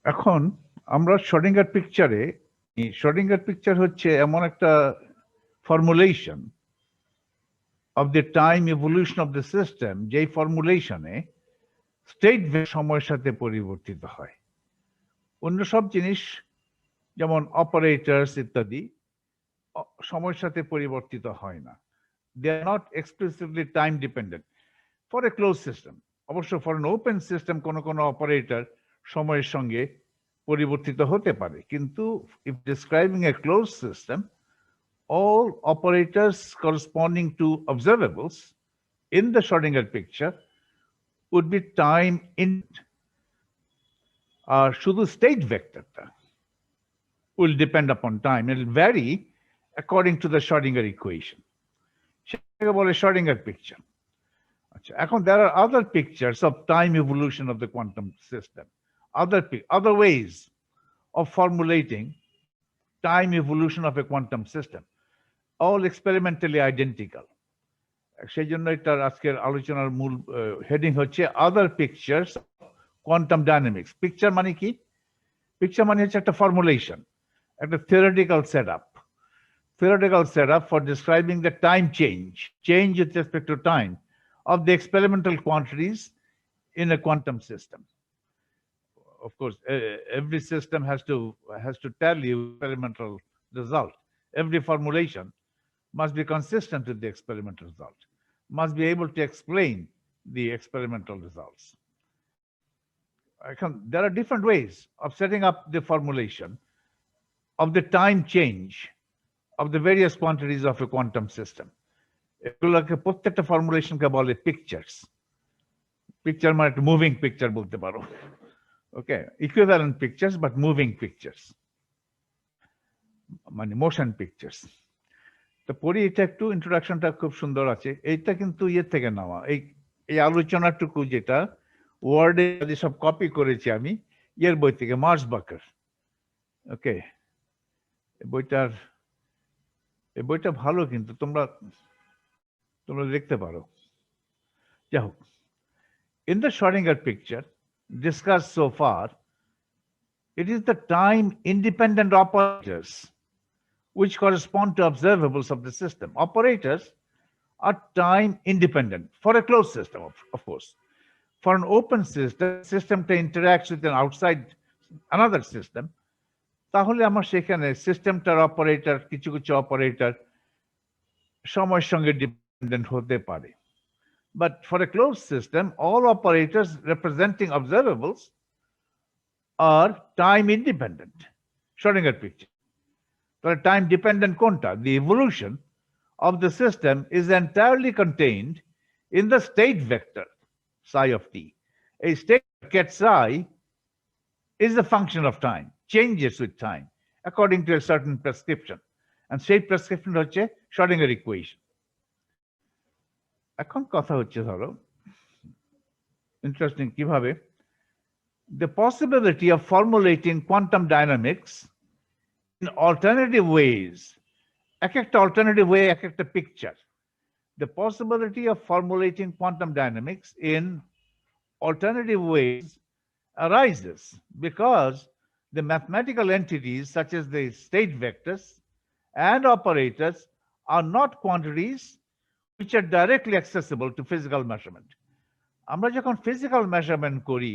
এখন আমরা Schrödinger পিকচারে, Schrödinger picture হচ্ছে এমন একটা formulation of the time evolution of the system, যেই ফর্মুলেশনে স্টেট সময়ের সাথে পরিবর্তিত হয়। অন্য সব জিনিস যেমন অপারেটরস ইত্যাদি সময়ের সাথে পরিবর্তিত হয় না। They are not exclusively time dependent for a close system. অবশ্য ফর এন ওপেন সিস্টেম কোনো কোনো অপারেটর সময়ের সঙ্গে পরিবর্তিত হতে পারে, কিন্তু if describing a close system, all operators corresponding to observables in the Schrodinger picture would be time independent. আর শুধু state vectorটা will depend upon time. It will vary according to the Schrodinger equation. সেটাকে বলে Schrodinger picture. আচ্ছা, এখন there are other pictures of time evolution of the quantum system, other ways of formulating time evolution of a quantum system, all experimentally identical. সেই জন্য এটার আজকের আলোচনার মূল হেডিং হচ্ছে আদার পিকচার্স কোয়ান্টাম ডাইনামিক্স। পিকচার মানে কি? পিকচার মানে হচ্ছে একটা ফর্মুলেশন, একটা theoretical setup for describing the time change with respect to time of the experimental quantities in a quantum system. Of course, every system has to tell you experimental result. Every formulation must be consistent with the experimental result, must be able to explain the experimental results. There are different ways of setting up the formulation of the time change of the various quantities of a quantum system. এগুলোকে প্রত্যেকটা ফর্মুলেশনকে বলে pictures. Picture মানে একটা moving picture বলতে পারো। Okay, equivalent pictures but moving pictures, মানে motion pictures. তো পড়ি এটা একটু, ইন্ট্রোডাকশনটা খুব সুন্দর আছে। এইটা কিন্তু ইয়ে থেকে নেওয়া, এই আলোচনাটুকু যেটা ওয়ার্ডে সব কপি করেছি আমি ইয়ের বই থেকে, মার্স বাকার। ওকে, এই বইটা ভালো, কিন্তু তোমরা দেখতে পারো। যাই হোক, in the Schrodinger picture discussed so far, it is the time independent operators which correspond to observables of the system. Operators are time independent for a closed system, of course. For an open system to interact with an outside another system, তাহলে আমার সেখানে সিস্টেমটার operator, কিছু কিছু operator সময়ের সঙ্গে dependent হতে পারে। But for a closed system, all operators representing observables are time independent. Schrodinger picture. So time dependent quanta, the evolution of the system is entirely contained in the state vector psi of t. A state vector psi is a function of time, changes with time according to a certain prescription. And state prescription হচ্ছে Schrodinger equation. এখন কথা হচ্ছে, ধরো interesting কিভাবে the possibility of formulating quantum dynamics in alternative ways, এক একটা alternative way, এক একটা picture. The possibility of formulating quantum dynamics in alternative ways arises because the mathematical entities such as the state vectors and operators are not quantities which are directly accessible to physical measurement. আমরা যখন physical measurement করি,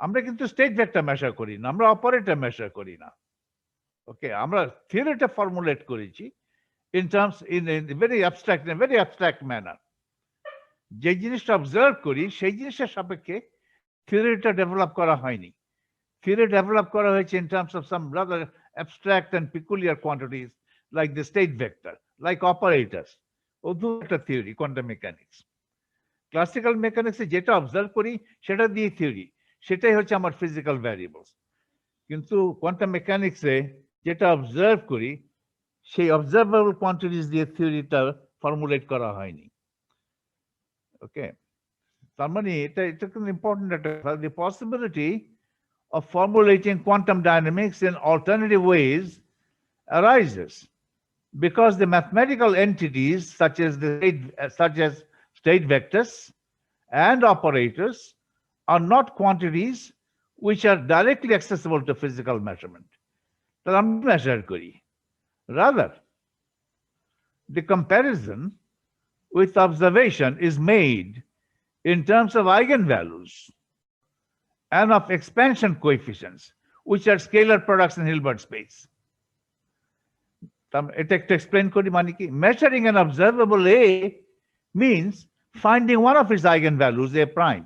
আমরা কিন্তু state vector measure করি না, আমরা operator measure করি না। ওকে, আমরা থিওরিটা ফর্মুলেট করেছি in very abstract manner. যে জিনিসটা অবজার্ভ করি সেই জিনিসের সাপেক্ষে থিওরিটা ডেভেলপ করা হয়নি। থিওরি ডেভেলপ করা হয়েছে in terms of some rather abstract and peculiar quantities like the state vector, like operators. অদ্ভুত একটা থিওরি কোয়ান্টাম মেকানিক্স। ক্লাসিক্যাল মেকানিক্সে যেটা অবজার্ভ করি সেটা দিয়ে থিওরি, সেটাই হচ্ছে আমার ফিজিক্যাল ভ্যারিয়েবলস। কিন্তু কোয়ান্টাম মেকানিক্সে যেটা অবজার্ভ করি সেই অবজার্ভেবল কোয়ান্টিটিস দিয়ে থিওরিটা ফর্মুলেট করা হয়নি। ওকে, তার মানে এটা খুব ইম্পর্টেন্ট একটা কথা। The possibility of formulating quantum dynamics in alternative ways arises because the mathematical entities such as state vectors and operators are not quantities which are directly accessible to physical measurement. তাহলে আমি measure করি. Rather, the comparison with observation is made in terms of eigenvalues and of expansion coefficients, which are scalar products in Hilbert space. এটা একটু explain করি মানে কি? Measuring an observable A means finding one of its eigenvalues, A prime.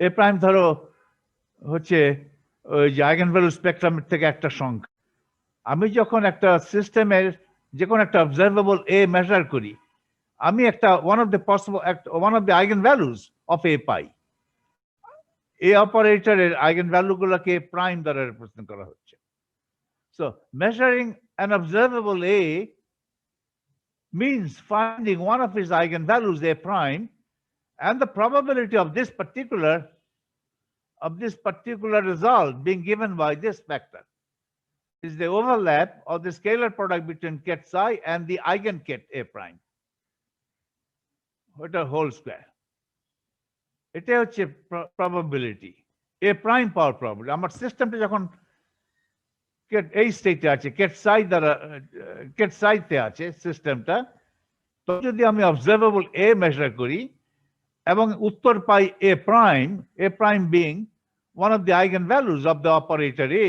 A prime ধরো হচ্ছে ওই যে eigenvalue spectrum থেকে একটা সংখ্যা। আমি যখন একটা সিস্টেমের যে কোনো একটা observable A measure করি, আমি একটা one of the eigenvalues of A pi. A অপারেটরের eigenvalue গুলোকে prime দ্বারা represent করা হচ্ছে। So measuring an observable A means finding one of its eigenvalues, A prime, and the probability of this particular result being given by this factor is the overlap of the scalar product between ket psi and the eigenket A prime, what a whole square. এটা হচ্ছে probability, A prime power probability. আমার সিস্টেমটা যখন এই স্টেটে আছে, ket psi তে আছে সিস্টেমটা, তো যদি আমি অবজারভেবল A মেজার করি এবং উত্তর পাই A prime being one of the eigenvalues of the operator A,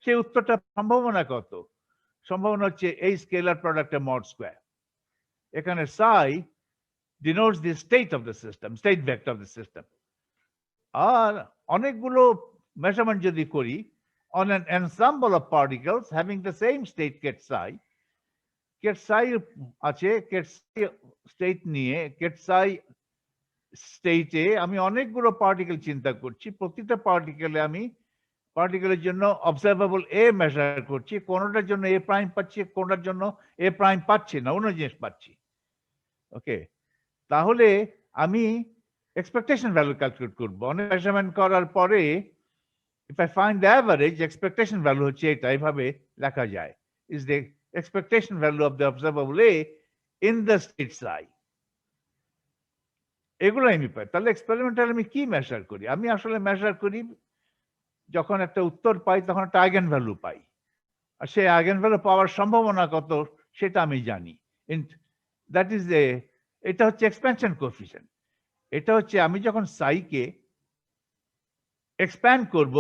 সেই উত্তরটা সম্ভাবনা কত? সম্ভাবনা হচ্ছে এই স্কেলার প্রোডাক্টের মড স্কয়ার। এখানে psi denotes the state of the system, state vector of the system. আর অনেকগুলো মেজারমেন্ট যদি করি on an ensemble of particles having the same state ket psi আছে, ket psi state নিয়ে ket psi স্টেটে আমি অনেকগুলো particle চিন্তা করছি, প্রতিটা পার্টিকেলের জন্য অবজারভেবল এ মেজার করছি, কোনটার জন্য এ প্রাইম পাচ্ছি, কোনটার জন্য এ প্রাইম পাচ্ছি না, অন্য জিনিস পাচ্ছি। ওকে, তাহলে আমি এক্সপেকটেশন ভ্যালু ক্যালকুলেট করবো। অনেক মেজারমেন্ট করার পরে if I find the average, expectation value হচ্ছে এটা, এইভাবে লেখা যায়, is the expectation value of the observable A in the state psi. এগুলো আমি পাই। তাহলে এক্সপেরিমেন্টাল আমি কি মেজার করি? আমি আসলে মেজার করি যখন একটা উত্তর পাই তখন একটা আইগেন ভ্যালু পাই, আর সেই আইগেন ভ্যালু পাওয়ার সম্ভাবনা কত সেটা আমি জানি। দ্যাট ইজ এটা হচ্ছে এক্সপ্যানশন কোএফিশিয়েন্ট। এটা হচ্ছে আমি যখন সাইকে এক্সপ্যান্ড করব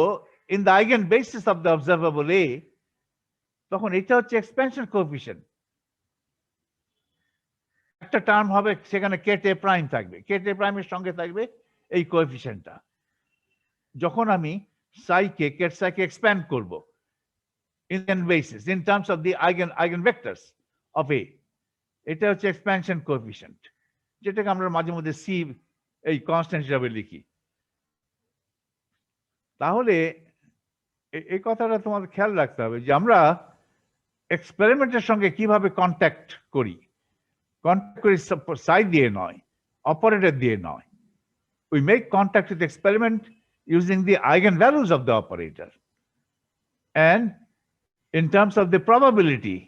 in the eigen basis of the observable A, তখন এটা হচ্ছে এক্সপ্যানশন কোএফিশিয়েন্ট। একটা টার্ম হবে, সেখানে কেট এ প্রাইম থাকবে, কেট এ প্রাইমের সঙ্গে থাকবে এই কোএফিশিয়েন্টটা। যখন আমি কেট সাইকে এক্সপ্যান্ড করব in basis in terms of the eigen vectors of A, এটা হচ্ছে এক্সপ্যানশন কোএফিশিয়েন্ট, যেটাকে আমরা মাঝে মধ্যে সি এই কনস্ট্যান্ট হিসাবে লিখি। তাহলে এই কথাটা তোমাদের খেয়াল রাখতে হবে যে আমরা এক্সপেরিমেন্টের সঙ্গে কিভাবে কন্ট্যাক্ট করি। কন্ট্যাক্ট করি সাই দিয়ে নয়, অপারেটর দিয়ে নয়। We make contact with the experiment using the eigenvalues of the operator and in terms of the probability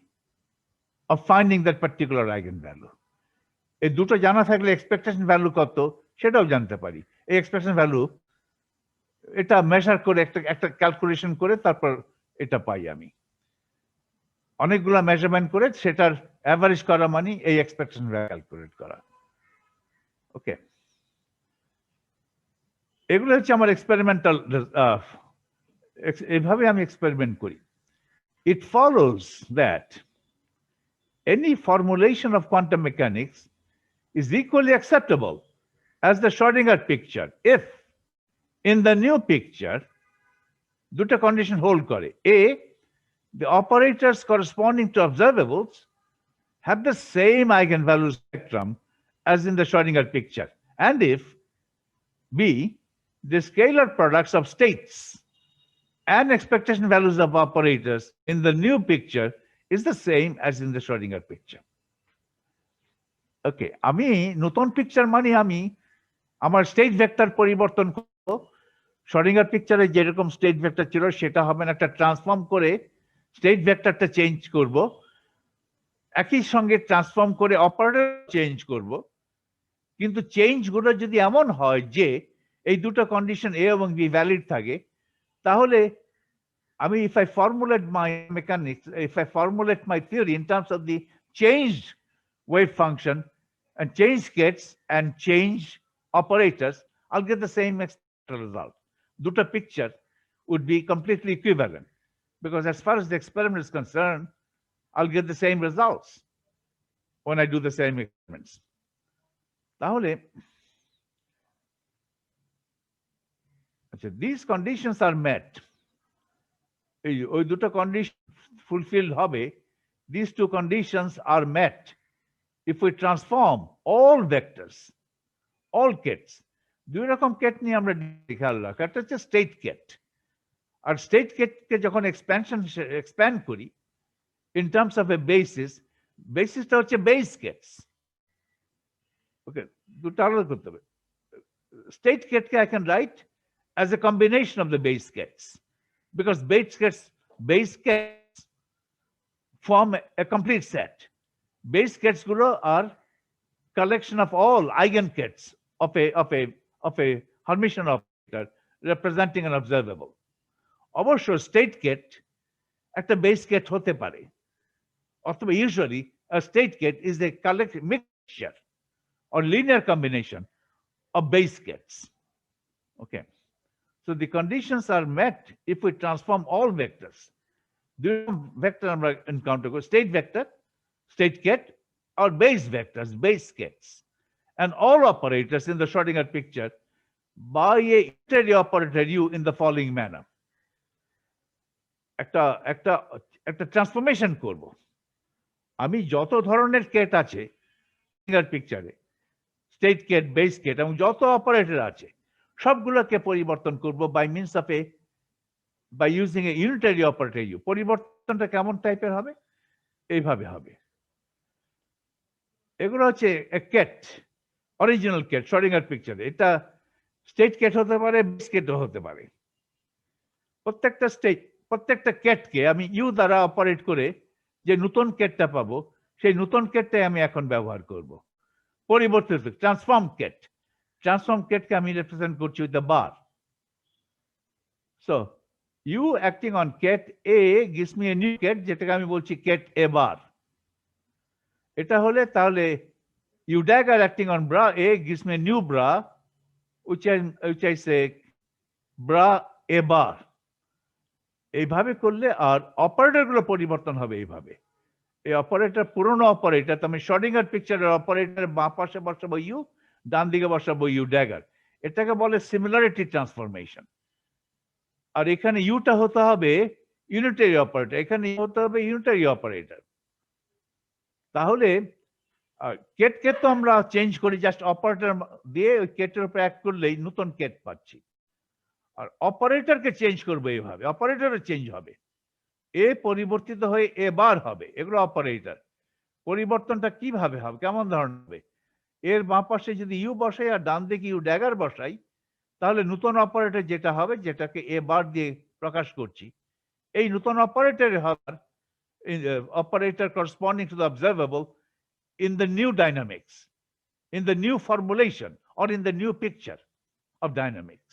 of finding that particular eigenvalue. এই দুটো জানা থাকলে এক্সপেকটেশন ভ্যালু কত সেটাও জানতে পারি। এই এক্সপেকটেশন ভ্যালু এটা মেজার করে একটা ক্যালকুলেশন করে তারপর এটা পাই আমি। অনেকগুলা মেজারমেন্ট করে সেটার অ্যাভারেজ করা মানে এই এক্সপেকটেশন ভ্যালু ক্যালকুলেট করা। ওকে, এগুলো হচ্ছে আমার এক্সপেরিমেন্টাল, এইভাবে আমি এক্সপেরিমেন্ট করি। It follows that any formulation of quantum mechanics is equally acceptable as the Schrodinger picture if in the new picture দুটো কন্ডিশন হোল্ড করে। A, the operators corresponding to observables have the same eigenvalue spectrum as in the Schrodinger picture, and if B, the scalar products of states and expectation values of operators in the new picture is the same as in the Schrodinger picture. Okay, আমি নতুন picture মানে আমি আমার state vector পরিবর্তন করব। Schrodinger পিকচারে যেরকম state vector ছিল সেটা হবে না, একটা ট্রান্সফর্ম করে স্টেট ভেক্টরটা চেঞ্জ করব, একই সঙ্গে ট্রান্সফর্ম করে অপারেটর চেঞ্জ করব। কিন্তু চেঞ্জ গুলো যদি এমন হয় যে এই দুটো কন্ডিশন এ এবং বি ভ্যালিড থাকে, তাহলে আমি if I formulate my mechanics, if I formulate my theory in terms of the changed wave function and change states and change operators, I'll get the same experimental result. Duta picture would be completely equivalent, because as far as the experiment is concerned, I'll get the same results when I do the same experiments. তাহলে these conditions are met. ওই দুটো condition fulfil হবে, these two conditions are met if we transform all vectors, all kets. দুই রকম Kate নিয়ে আমরা খেয়াল রাখি। একটা হচ্ছে স্টেট কেট, আর স্টেট কেটকে যখন এক্সপ্যান্ড করি in terms of a basis, বেসিসটা হচ্ছে বেস কেটস। ওকে, দুটো আলাদা করতে হবে। স্টেট কেটকে I can write as a combination of the base kets, because base kets form a complete set. Base kets gulo are collection of all eigenkets of a Hermitian operator representing an observable. অবশ্য state ket একটা base ket হতে পারে, অথবা usually a state ket is a mixture or linear combination of base kets. Okay. So the conditions are met if we transform all vectors. The vector আমরা encounter state vector, state ket, or base vectors, base kets, and all operators in the Schrodinger picture by a unitary operator U in the following manner. একটা transformation করব। আমি যত ধরনের ket আছে Schrodinger পিকচারে, state ket, base ket এবং যত operator আছে সবগুলোকে পরিবর্তন করব by using a unitary operator U. পরিবর্তনটা কেমন টাইপের হবে? এইভাবে হবে। এগুলো হচ্ছে কেট, অরিজিনাল কেট Schrodinger পিকচারে। এটা স্টেট কেট হতে পারে, বেস কেটও হতে পারে। প্রত্যেকটা কেটকে আমি ইউ দ্বারা অপারেট করে যে নতুন কেটটা পাবো, সেই নতুন কেটটাই আমি এখন ব্যবহার করব। পরিবর্তিত ট্রান্সফর্ম কেট, ট্রান্সফর্ম কেটকে আমি রিপ্রেজেন্ট করছি with the bar. So U acting on ket A gives me a new ket, যেটাকে আমি বলছি কেট এ বার। এটা হলে তাহলে U dagger acting on bra A gives me a new bra, which I say bra A bar. এইভাবে করলে আর operator গুলো পরিবর্তন হবে এইভাবে। এই অপারেটর পুরনো অপারেটর, আমি Schrodinger পিকচারের অপারেটর বাঁ পাশে বসাবো ইউ, ডান দিকে বসাবো ইউ ড্যাগার। এটাকে বলে সিমিলারিটি ট্রান্সফরমেশন। আর এখানে ইউটা হতে হবে ইউনিটারি অপারেটর, এখানে হতে হবে ইউনিটারি অপারেটর। তাহলে কেট তো আমরা চেঞ্জ করি, জাস্ট অপারেটর দিয়ে ওই কেটের উপর অ্যাক্ট করলেই নতুন কেট পাচ্ছি। আর অপারেটরকে চেঞ্জ করবো এইভাবে, অপারেটরও চেঞ্জ হবে, এ পরিবর্তিত হয়ে এ বার হবে। এগুলো অপারেটর। পরিবর্তনটা কিভাবে হবে, কেমন ধরনের হবে? এর বাঁ পাশে যদি ইউ বসাই আর ডান দিকে ইউ ড্যাগার বসাই, তাহলে নতুন অপারেটর যেটা হবে, যেটাকে এ বার দিয়ে প্রকাশ করছি, এই নতুন অপারেটর হবার operator corresponding to the observable in the new dynamics, in the new formulation, or in the new picture of dynamics.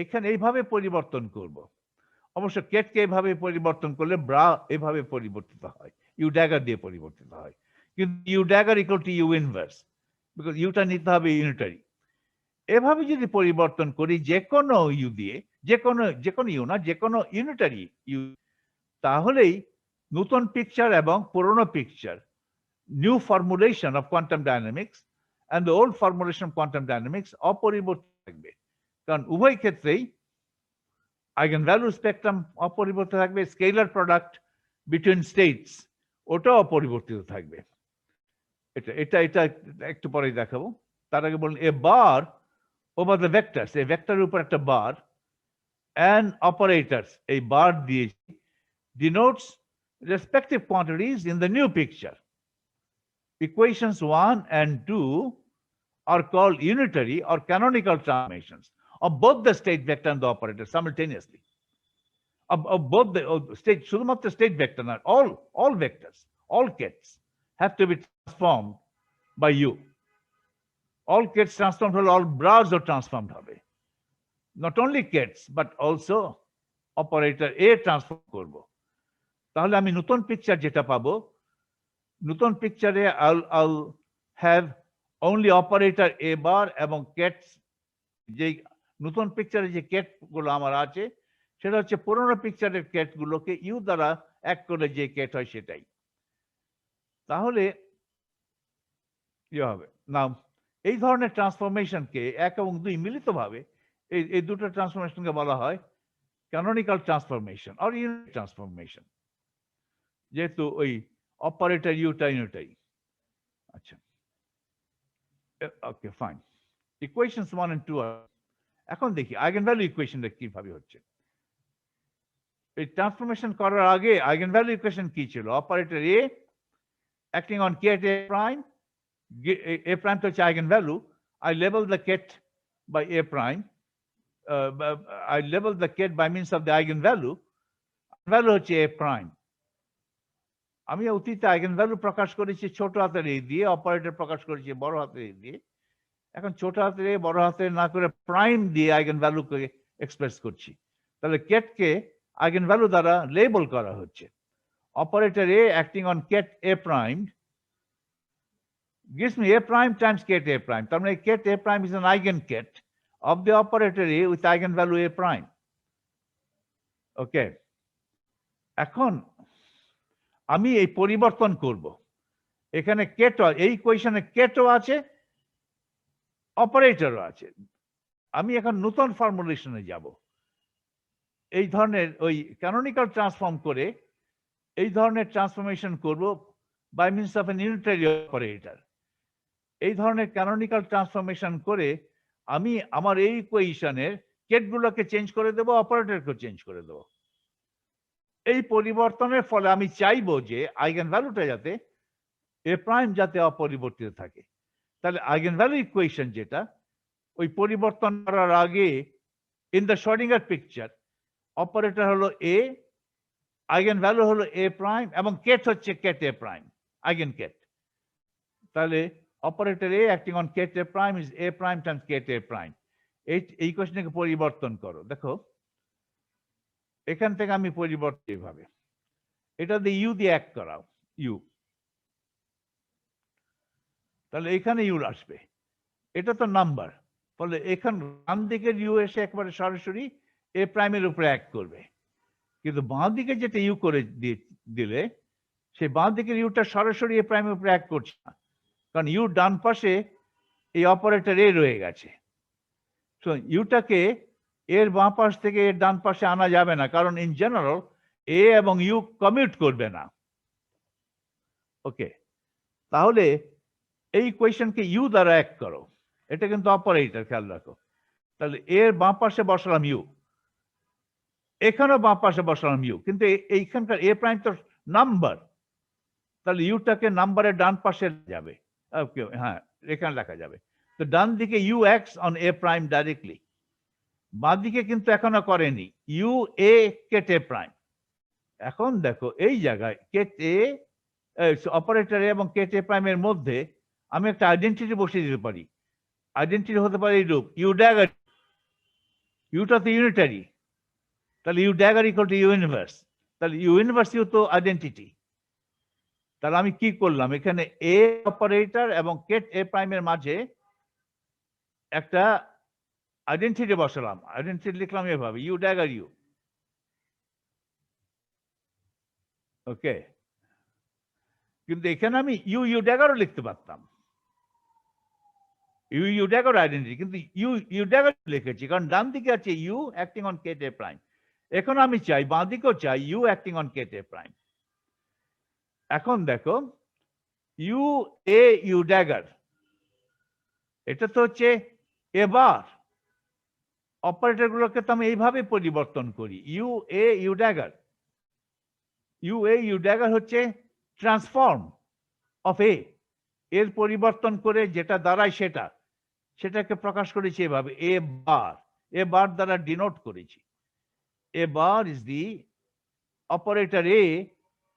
এখানে এইভাবে পরিবর্তন করব। অবশ্য কেটকে এইভাবে পরিবর্তন করলে ব্রা এভাবে পরিবর্তিত হয়, ইউ ড্যাগার দিয়ে পরিবর্তিত হয়। কিন্তু U dagger equal to U inverse, because ইউটা নিতে হবে ইউনিটারি। এভাবে যদি পরিবর্তন করি যে কোনো ইউ দিয়ে, যে কোনো ইউ না, যে কোনো ইউনিটারি ইউ, তাহলেই নতুন পিকচার এবং পুরনো picture, new formulation of quantum dynamics and the old formulation of quantum dynamics অপরিবর্তিত থাকবে। কারণ উভয় ক্ষেত্রেই eigenvalue স্পেকট্রাম অপরিবর্তিত থাকবে, স্কেলার প্রোডাক্ট বিটুইন স্টেটস ওটাও অপরিবর্তিত থাকবে। এটা একটু পরে দেখাবো। তার আগে বলুন, এ বার ওভার দ্য ভেক্টরস, এই ভেক্টরের উপর একটা বার and operators, এই বার দিয়েছি, denotes respective quantities in the new picture. Equations 1 and 2 are called unitary or canonical transformations of both the state vector and the operator simultaneously. Of both the state, শুধুমাত্র state vector not, all vectors, all kets have to be transformed by you. all kets transformed হলে all bras ও transformed হবে। Not only kets but also operator A transform করব। তাহলে আমি নতুন picture যেটা পাবো, নতুন পিকচারে I'll have only operator A bar এবং kets, যে নতুন পিকচারে যে কেট গুলো আমার আছে সেটা হচ্ছে পুরোনো পিকচারের কেট গুলোকে ইউ দ্বারা এক করে যে কেট হয় সেটাই। তাহলে কি হবে না, এই ধরনের ট্রান্সফরমেশনকে 1 এবং 2 মিলিতভাবে এই দুটো ট্রান্সফরমেশনকে বলা হয় canonical transformation or unit transformation, যেহেতু ওই অপারেটর ইউটাই। আচ্ছা, ওকে ফাইন। ইকুয়েশনস 1 and 2 এখন দেখি আইগেনভ্যালু ইকুয়েশনটা কিভাবে হচ্ছে। এই ট্রান্সফরমেশন করার আগে আইগেনভ্যালু ইকুয়েশন কি ছিল? Operator A acting on ket A prime, A prime তো হচ্ছে eigenvalue, I label the ket by a prime, I label the ket by means of the eigenvalue, value হচ্ছে a prime। আমি অতীতে eigenvalue প্রকাশ করেছি ছোট হাতের এ দিয়ে, অপারেটর প্রকাশ করেছি বড় হাতের এ দিয়ে। এখন ছোট হাতের এ বড় হাতের না করে প্রাইম দিয়ে আইগেনভ্যালুকে এক্সপ্রেস করছি। তাহলে কেটকে আইগেনভ্যালু দ্বারা লেবেল করা হচ্ছে। Operator A acting on ket A prime gives me a prime times ket a prime. তার মানে ket a prime is an eigenket of the operator A with eigenvalue a prime. ওকে, এখন আমি এই পরিবর্তন করব। এখানে কেট, এই ইকুয়েশনে কেটও আছে অপারেটরও আছে। আমি এখন নতুন ফর্মুলেশনে যাব। এই ধরনের ওই ক্যানোনিক্যাল ট্রান্সফর্ম করে এই ধরনের ট্রান্সফরমেশন করব by means of an unitary operator. এই ধরনের ক্যানোনিক্যাল ট্রান্সফরমেশন করে আমি আমার এই ইকুয়েশনের কেটগুলোকে চেঞ্জ করে দেব, অপারেটরকে চেঞ্জ করে দেব। এই পরিবর্তনের ফলে আমি চাইবো যে আইগেনভ্যালুটা যাতে এ প্রাইম যাতে অপরিবর্তিত থাকে। তাহলে আইগেনভ্যালু ইকুয়েশন যেটা, ওই পরিবর্তন করার আগে in the Schrodinger picture operator হলো এ, আইগেনভ্যালু হলো এ প্রাইম এবং কেট হচ্ছে ket A prime, eigen ket. তাহলে operator A acting on ket A prime is A prime times ket A prime. এই ইকুয়েশনকে পরিবর্তন করো। দেখো এখান থেকে আমি পরিবর্তন এইভাবে, এটা দিয়ে ইউ দিয়ে এক করাও, ইউ, তাহলে এখানে ইউ আসবে। এটা তো নাম্বার, ফলে এখান ডান দিকের ইউ এসে একবারে সরাসরি এ প্রাইমের উপরে এক করবে। কিন্তু বাঁ দিকে যেটা ইউ করে দিলে সেই বাঁ দিকের ইউটা সরাসরি এ প্রাইমের উপরে এক করছে না, কারণ ইউ ডান পাশে এই অপারেটর এ রয়ে গেছে। সো ইউটাকে এর বাঁ পাশ থেকে এর ডান পাশে আনা যাবে না, কারণ ইন জেনারেল এ এবং ইউ কমিউট করবে না। ওকে, তাহলে এই ইকুয়েশনকে ইউ দ্বারা এক করো, এটা কিন্তু অপারেটর, খেয়াল রাখো। তাহলে এর বাঁ পাশে বসালাম ইউ, এখানেও বাঁ পাশে বসালাম ইউ, কিন্তু এইখানকার এ প্রাইম তো নাম্বার, তাহলে ইউটাকে নাম্বারের ডান পাশে যাবে, হ্যাঁ এখানে লেখা যাবে। তো ডান দিকে U X on A prime directly, বাঁ দিকে কিন্তু এখনো করেনি, U A ket A prime. এখন দেখো এই জায়গায় কেট এ, অপারেটর এবং কেট এ প্রাইমের মধ্যে আমি একটা আইডেন্টিটি বসিয়ে দিতে পারি। আইডেন্টিটি হতে পারে এই রূপ, ইউ ড্যাগার, ইউটা তো ইউনিটারি, তাহলে U dagger equal to U inverse, তাহলে ইউ ইনভার্স ইউ তো আইডেন্টিটি। তাহলে আমি কি করলাম, এখানে এ অপারেটর এবং কেট এ প্রাইমের মাঝে একটা আইডেন্টিটি বসালাম। আইডেন্টিটি লিখলাম এভাবে, ইউ ড্যাগার ইউ। ওকে, কিন্তু এখানে আমি ইউ ইউ ড্যাগারও লিখতে পারতাম, ইউ ইউ ড্যাগার আইডেন্টিটি, কিন্তু ইউ ড্যাগার লিখেছি কারণ ডান দিকে আছে U acting on ket A prime. এখন আমি চাই বাঁ দিকেও চাই U acting on ket A prime. এখন দেখো ইউ এ ইউ ড্যাগার, এটা তো হচ্ছে এবার অপারেটর গুলোকে তো আমি এইভাবে পরিবর্তন করি, U A U dagger. U A U dagger হচ্ছে ট্রান্সফর্ম অফ এ, এর পরিবর্তন করে যেটা দাঁড়ায় সেটাকে প্রকাশ করেছি এভাবে, এ বার, এ বার দ্বারা ডিনোট করেছি। A bar is the operator A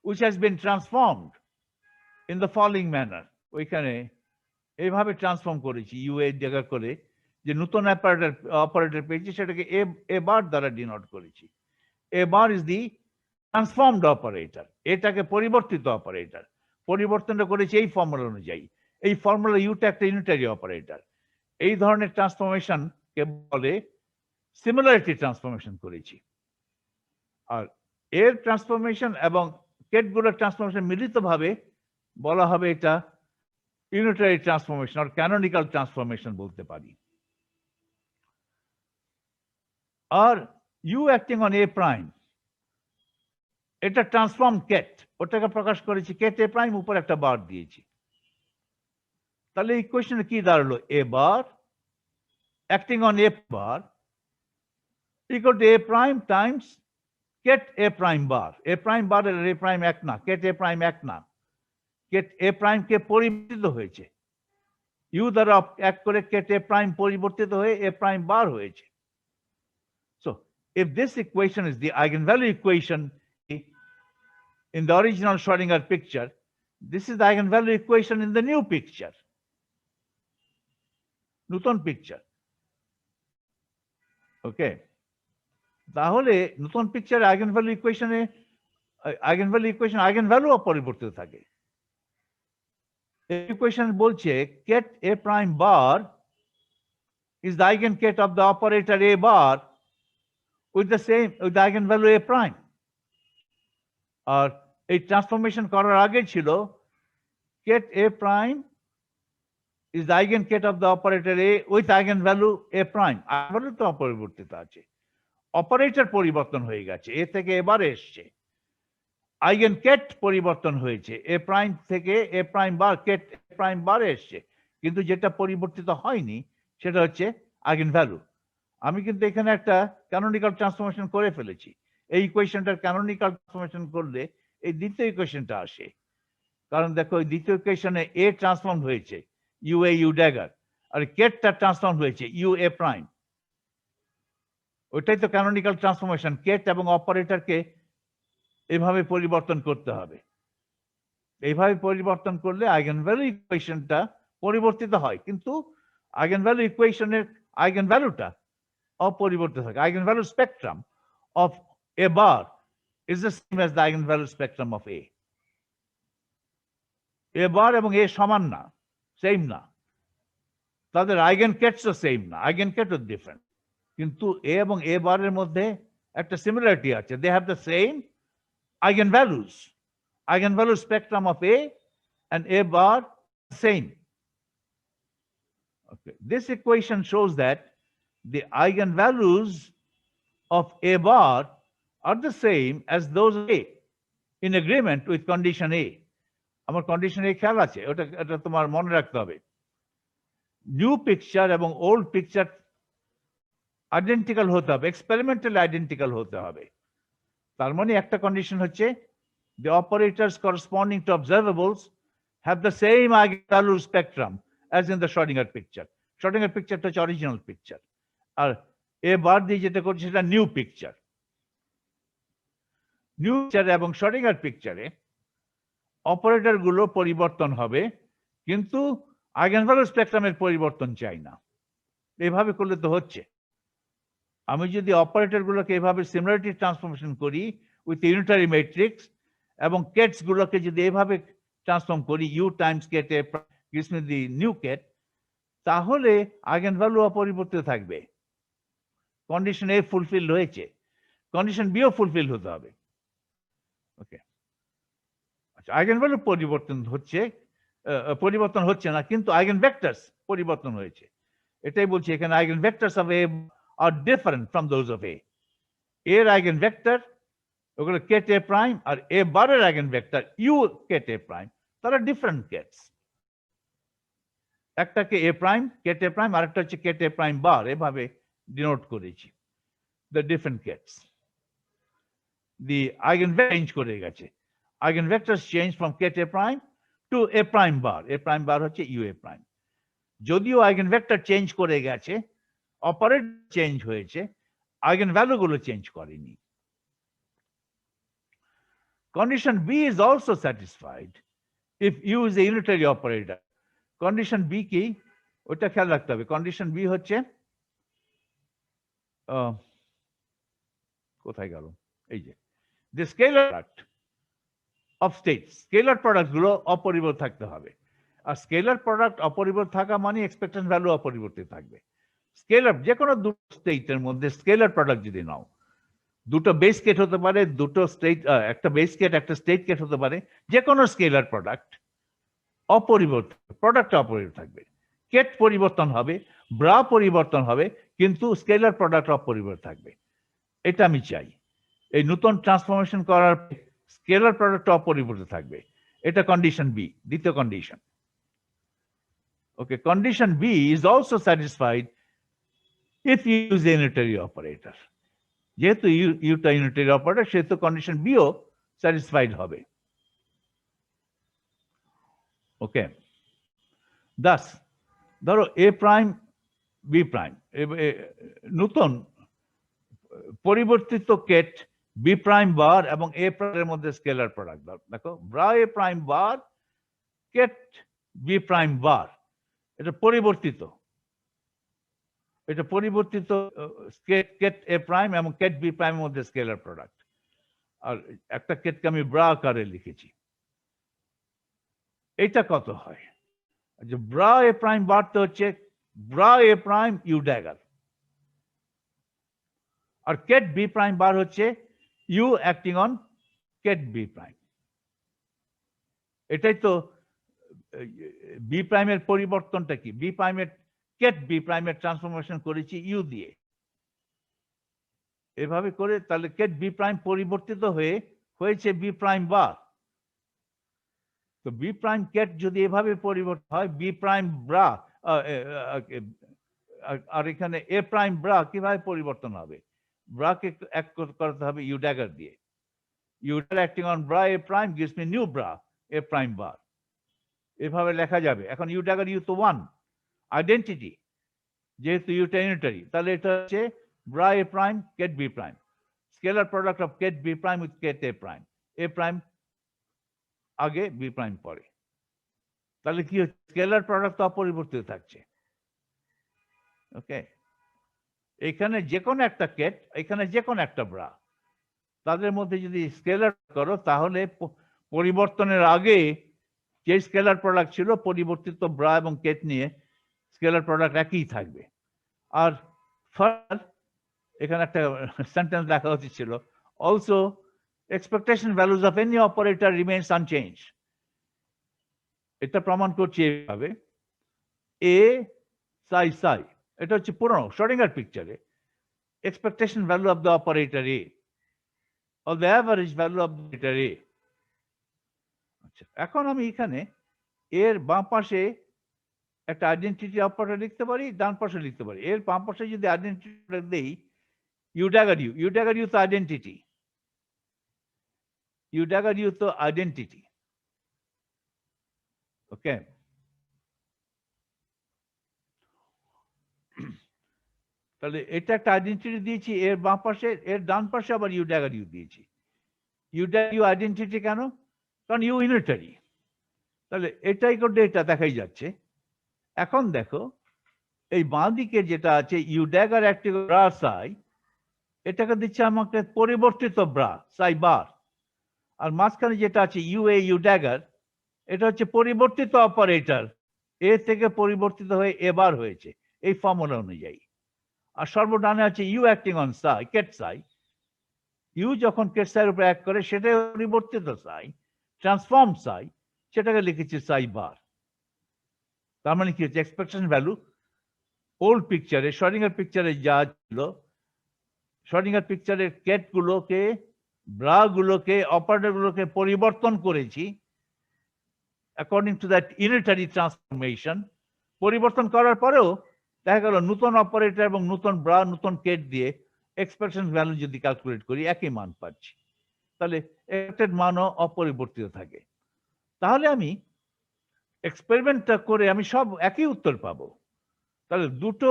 which has been transformed in the following manner. ওইখানে এইভাবে ট্রান্সফর্ম করেছি ইউ এর জায়গা করে, যে নতুন অপারেটর পেয়েছি সেটাকে এ বার দ্বারা ডিনোট করেছি। A bar is the transformed operator, এটাকে পরিবর্তিত অপারেটর, পরিবর্তনটা করেছি এই ফর্মুলা অনুযায়ী। এই ফর্মুলা ইউটা একটা ইউনিটারি অপারেটর। এই ধরনের ট্রান্সফরমেশন কে বলে সিমিলারিটি ট্রান্সফরমেশন করেছি। আর এর ট্রান্সফরমেশন এবং কেটগুলোর ট্রান্সফরমেশন মিলিতভাবে বলা হবে এটা ইউনিটারি ট্রান্সফরমেশন আর ক্যানোনিক্যাল ট্রান্সফরমেশন বলতে পারি। আর U acting on A prime, এটা ট্রান্সফর্ম কেট, ওটাকে প্রকাশ করেছি কেট এ প্রাইম, উপর একটা বার দিয়েছি। তাহলে ইকুয়েশনে কি দাঁড়ালো? A bar acting on A bar equal to A prime times ket A prime bar. A prime bar এর এ প্রাইম এক না, কেট এ প্রাইম এক না, কেট এ প্রাইম কে পরিবর্তিত হয়েছে, ইউ দ্বারা এক করে কেট এ প্রাইম পরিবর্তিত হয়ে এ প্রাইম বার হয়েছে। So if this equation is the eigenvalue equation in the original Schrodinger picture, this is the eigenvalue equation in the new picture, নতুন পিকচার। ওকে, তাহলে নতুন পিকচারে আইগেনভ্যালু ইকুয়েশন আইগেনভ্যালু অপরিবর্তিত থাকে। ইকুয়েশন বলছে Kate A prime bar is the eigenket of the operator a bar with the eigenvalue a prime. আর এই transformation করার আগে ছিল Kate A prime is the eigenket of the operator a with eigenvalue a prime. eigenvalue তো অপরিবর্তিত আছে, operator পরিবর্তন হয়ে গেছে, এ থেকে এবারে এসছে। আইগেনকেট পরিবর্তন হয়েছে, এ প্রাইম থেকে A prime bar ket A prime বারে এসছে, কিন্তু যেটা পরিবর্তিত হয়নি সেটা হচ্ছে আইগেনভ্যালু। আমি কিন্তু এখানে একটা ক্যানোনিক্যাল ট্রান্সফরমেশন করে ফেলেছি। এই ইকুয়েশনটার ক্যানোনিক্যাল ট্রান্সফরমেশন করলে এই দ্বিতীয় ইকুয়েশনটা আসে, কারণ দেখো এই দ্বিতীয় ইকুয়েশনে এ ট্রান্সফর্ম হয়েছে ইউ এ ইউ ড্যাগার, আর কেটটা ট্রান্সফর্ম হয়েছে ইউ এ প্রাইম। ওইটাই তো ক্যানোনিক্যাল ট্রান্সফরমেশন, কেট এবং অপারেটরকে এভাবে পরিবর্তন করতে হবে। এইভাবে পরিবর্তন করলে আইগেনভ্যালু ইকুয়েশনটা পরিবর্তিত হয়, কিন্তু আইগেনভ্যালু ইকুয়েশনের আইগেনভ্যালুটা অপরিবর্তিত থাকে। Eigenvalue spectrum of A bar is the same as the eigenvalue spectrum of A. A bar এবং এ সমান না, সেম না, তাদের আইগেনকেটসও সেম না, আইগেনকেটও ডিফারেন্ট। কিন্তু এ এবং এ বারের মধ্যে একটা সিমিলারিটি আছে, they have the same eigenvalues. Eigenvalue spectrum of A and A bar same. Okay. This equation shows that the eigenvalues of A bar are the same as those of A in agreement with condition A. আমার condition A খেয়াল আছে, এটা তোমার মনে রাখতে হবে। New picture এবং old picture identical হতে হবে, এক্সপেরিমেন্টাল আইডেন্টিক্যাল হতে হবে। তার মানে একটা কন্ডিশন হচ্ছে the operators corresponding to observables have the same eigenvalue spectrum as in the Schrodinger picture. Schrodinger picture হচ্ছে অরিজিনাল পিকচার, আর এ বার দিয়ে যেটা করছে সেটা নিউ পিকচার। নিউ পিকচার এবং Schrodinger পিকচারে অপারেটর গুলো পরিবর্তন হবে, কিন্তু আইগেনভ্যালু স্পেকট্রামের পরিবর্তন চাই না। এইভাবে করলে তো হচ্ছে। আমি যদি অপারেটর গুলোকে এভাবে সিমিলারিটি ট্রান্সফরমেশন করি উইথ ইউনিটারি ম্যাট্রিক্স, এবং কেটস গুলোকে যদি এভাবে ট্রান্সফর্ম করি U times ket A gives me the new ket, তাহলে আইগেনভ্যালু অপরিবর্তিত থাকবে। কন্ডিশন এ ফুলফিল হয়েছে, কন্ডিশন বিও ফুলফিল হতে হবে। ওকে, আচ্ছা, আইগেনভ্যালু পরিবর্তন হচ্ছে না, কিন্তু আইগেনভেক্টরস পরিবর্তন হয়েছে। এটাই বলছি এখানে eigenvectors of A are different from those of A. এর আইগেনভেক্টর ওগুলো কেট এ প্রাইম, আর এ বারের eigenvector U ket A prime, তারা ডিফারেন্ট কেটস। একটাকে A prime ket A prime, আরেকটা হচ্ছে কেট এ প্রাইম বার, এভাবে ডিনোট করেছি the different kets. The eigenvector change করে গেছে, eigenvectors change from ket A prime to A prime bar. A prime bar হচ্ছে U A prime. যদিও eigenvector change করে গেছে, অপারেটর চেঞ্জ হয়েছে, eigenvalue গুলো চেঞ্জ করেনি। Condition B is also satisfied if U is a unitary operator. Condition B কি ওটা খেয়াল রাখতে হবে। কন্ডিশন বি হচ্ছে কোথায় গেল, এই যে the scalar product of states, scalar product গুলো অপরিবর্তিত থাকতে হবে। আর স্কেলার প্রোডাক্ট অপরিবর্তিত থাকা মানে এক্সপেক্টেশন ভ্যালু অপরিবর্তিত থাকবে। স্কেলার যে কোনো দুটো স্টেটের মধ্যে স্কেলার প্রোডাক্ট যদি নাও, দুটো বেস কেট হতে পারে, দুটো স্টেট, একটা বেস কেট একটা স্টেট কেট হতে পারে, যে কোনো স্কেলার প্রোডাক্ট অপরিবর্তিত, প্রোডাক্ট অপরিবর্তিত থাকবে। কেট পরিবর্তন হবে, ব্রা পরিবর্তন হবে, কিন্তু স্কেলার প্রোডাক্ট অপরিবর্তিত থাকবে। এটা আমি চাই। এই নতুন ট্রান্সফরমেশন করার স্কেলার প্রোডাক্ট অপরিবর্তিত থাকবে। এটা কন্ডিশন বি, দ্বিতীয় condition. Okay, condition B is also satisfied if you use unitary operator. যেহেতু ইউটা ইউনিটারি অপারেটর, সেহেতু কন্ডিশন বিও স্যাটিসফাইড হবে। ওকে, দাস ধরো এ প্রাইম বি প্রাইম, নতুন পরিবর্তিত কেট বি প্রাইম বার এবং এ প্রাইমের মধ্যে স্কেলার প্রোডাক্ট। দেখো bra A prime bar, Kate B prime বার, এটা পরিবর্তিত, এটা পরিবর্তিত কেট এ প্রাইম এবং কেট বি প্রাইমের মধ্যে স্কেলার প্রোডাক্ট। আর একটা কেটকে আমি ব্রা আকারে লিখেছি। এটা কত হয়? যে ব্রা এ প্রাইম বার তো হচ্ছে bra A prime U dagger, আর কেট বি প্রাইম বার হচ্ছে U acting on ket B prime. এটাই তো বি প্রাইমের পরিবর্তনটা কি? বি প্রাইমের কেট বি প্রাইমের ট্রান্সফরমেশন করেছি ইউ দিয়ে, এভাবে করে। তাহলে কেট বি প্রাইম পরিবর্তিত হয়েছে বি প্রাইম বার। তো বি প্রাইম কেট যদি এভাবে পরিবর্তন হয়, বি প্রাইম ব্রা, আর এখানে এ প্রাইম ব্রা কিভাবে পরিবর্তন হবে? ব্রাকে এক করতে হবে ইউ ড্যাগার দিয়ে। U acting on bra A prime gives me new bra A prime bar, এভাবে লেখা যাবে। এখন ইউ ড্যাগার ইউ তো ওয়ান আইডেন্টিটি, যেহেতু ইউটা ইউনিটারি, তাহলে এটা হচ্ছে bra A prime ket B prime, scalar product of ket B prime with ket A prime, A prime আগে বি প্রাইম পরে। তাহলে কি হচ্ছে? স্কেলার প্রোডাক্ট তো অপরিবর্তিত থাকছে। ওকে, এখানে যে কোনো একটা কেট, এখানে যে কোনো একটা ব্রা, তাদের মধ্যে যদি স্কেলার করো, তাহলে পরিবর্তনের আগে যে স্কেলার প্রোডাক্ট ছিল, পরিবর্তিত ব্রা এবং কেট নিয়ে স্কেলার প্রোডাক্ট একই থাকবে। আর এখানে একটা সেন্টেন্স লেখা উচিত ছিল, also expectation values of any operator remains unchange. এটা প্রমাণ করছি এইভাবে, এ সাই সাই, এটা হচ্ছে পুরনো শ্রোডিঙ্গার পিকচারে expectation value of the operator A, or the average value of the operator A। আচ্ছা, এখন আমি এখানে এর বাম পাশে একটা আইডেন্টিটি অপারেটর লিখতে পারি, ডান পাশে লিখতে পারি। এর বাম পাশে যদি আইডেন্টিটি দেই, U dagger U, U dagger U তো আইডেন্টিটি, ইউ ড্যাগার ইউ তো আইডেন্টিটি। ওকে, তাহলে এটা একটা আইডেন্টিটি দিয়েছি এর বাম পাশে, এর ডান পাশে আবার ইউ ড্যাগার ইউ দিয়েছি। ইউ ড্যাগার ইউ আইডেন্টিটি কেন? কারণ ইউ ইউনিটারি, তাহলে এটাই করতে এটা দেখাই যাচ্ছে। এখন দেখো এই বাঁ দিকে যেটা আছে ইউ ড্যাগার অ্যাক্টিং ব্রা সাই, এটাকে দিচ্ছে আমাকে পরিবর্তিত ব্রা সাই বার। আর মাঝখানে যেটা আছে ইউ এ ইউ ড্যাগার, এটা হচ্ছে পরিবর্তিত অপারেটর, এ থেকে পরিবর্তিত হয়ে এ বার হয়েছে এই ফর্মুলা অনুযায়ী। আর সর্বডানে আছে U acting on Sai Kate Sai, you যখন কেট সাইয়ের উপর অ্যাক্ট করে, সেটা পরিবর্তিত সাই, ট্রান্সফর্ম সাই, সেটাকে লিখেছি সাই বার। তার মানে কি হচ্ছে? এক্সপেকটেশন ভ্যালু ওল্ড পিকচারে, শ্রোডিঙ্গার পিকচারে যা ছিল, শ্রোডিঙ্গার পিকচারের কেট গুলোকে, ব্রা গুলোকে, অপারেটর গুলোকে পরিবর্তন করেছি according to that unitary transformation. পরিবর্তন করার পরেও দেখা গেল নতুন অপারেটর এবং নতুন ব্রা, নতুন কেট দিয়ে এক্সপেকটেশন ভ্যালু যদি ক্যালকুলেট করি, একই মান পাচ্ছি। তাহলে এক্সপেক্টেড মানও অপরিবর্তিত থাকে। তাহলে আমি এক্সপেরিমেন্টটা করে আমি সব একই উত্তর পাবো। তাহলে দুটো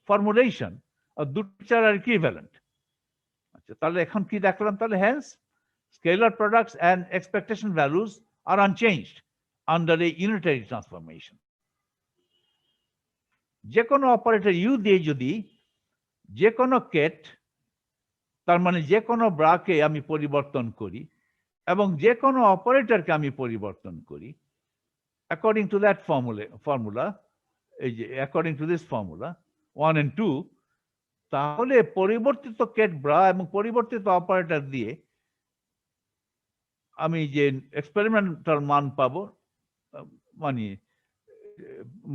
ফর্মুলেশন আর দুটো পিকচার আর ইকুইভ্যালেন্ট। আচ্ছা, তাহলে এখন কি দেখলাম? তাহলে hence scalar products and expectation values are unchanged under a unitary transformation. যে কোনো অপারেটর ইউ দিয়ে যদি যে কোনো কেট, তার মানে যে কোনো ব্রাকে আমি পরিবর্তন করি এবং যে কোনো অপারেটরকে আমি পরিবর্তন করি অ্যাকর্ডিং টু দ্যাট ফর্মুলা, এই যে according to this formula 1 and 2, তাহলে পরিবর্তিত কেট ব্রা এবং পরিবর্তিত অপারেটর দিয়ে আমি যে এক্সপেরিমেন্টাল মান পাবো, মানে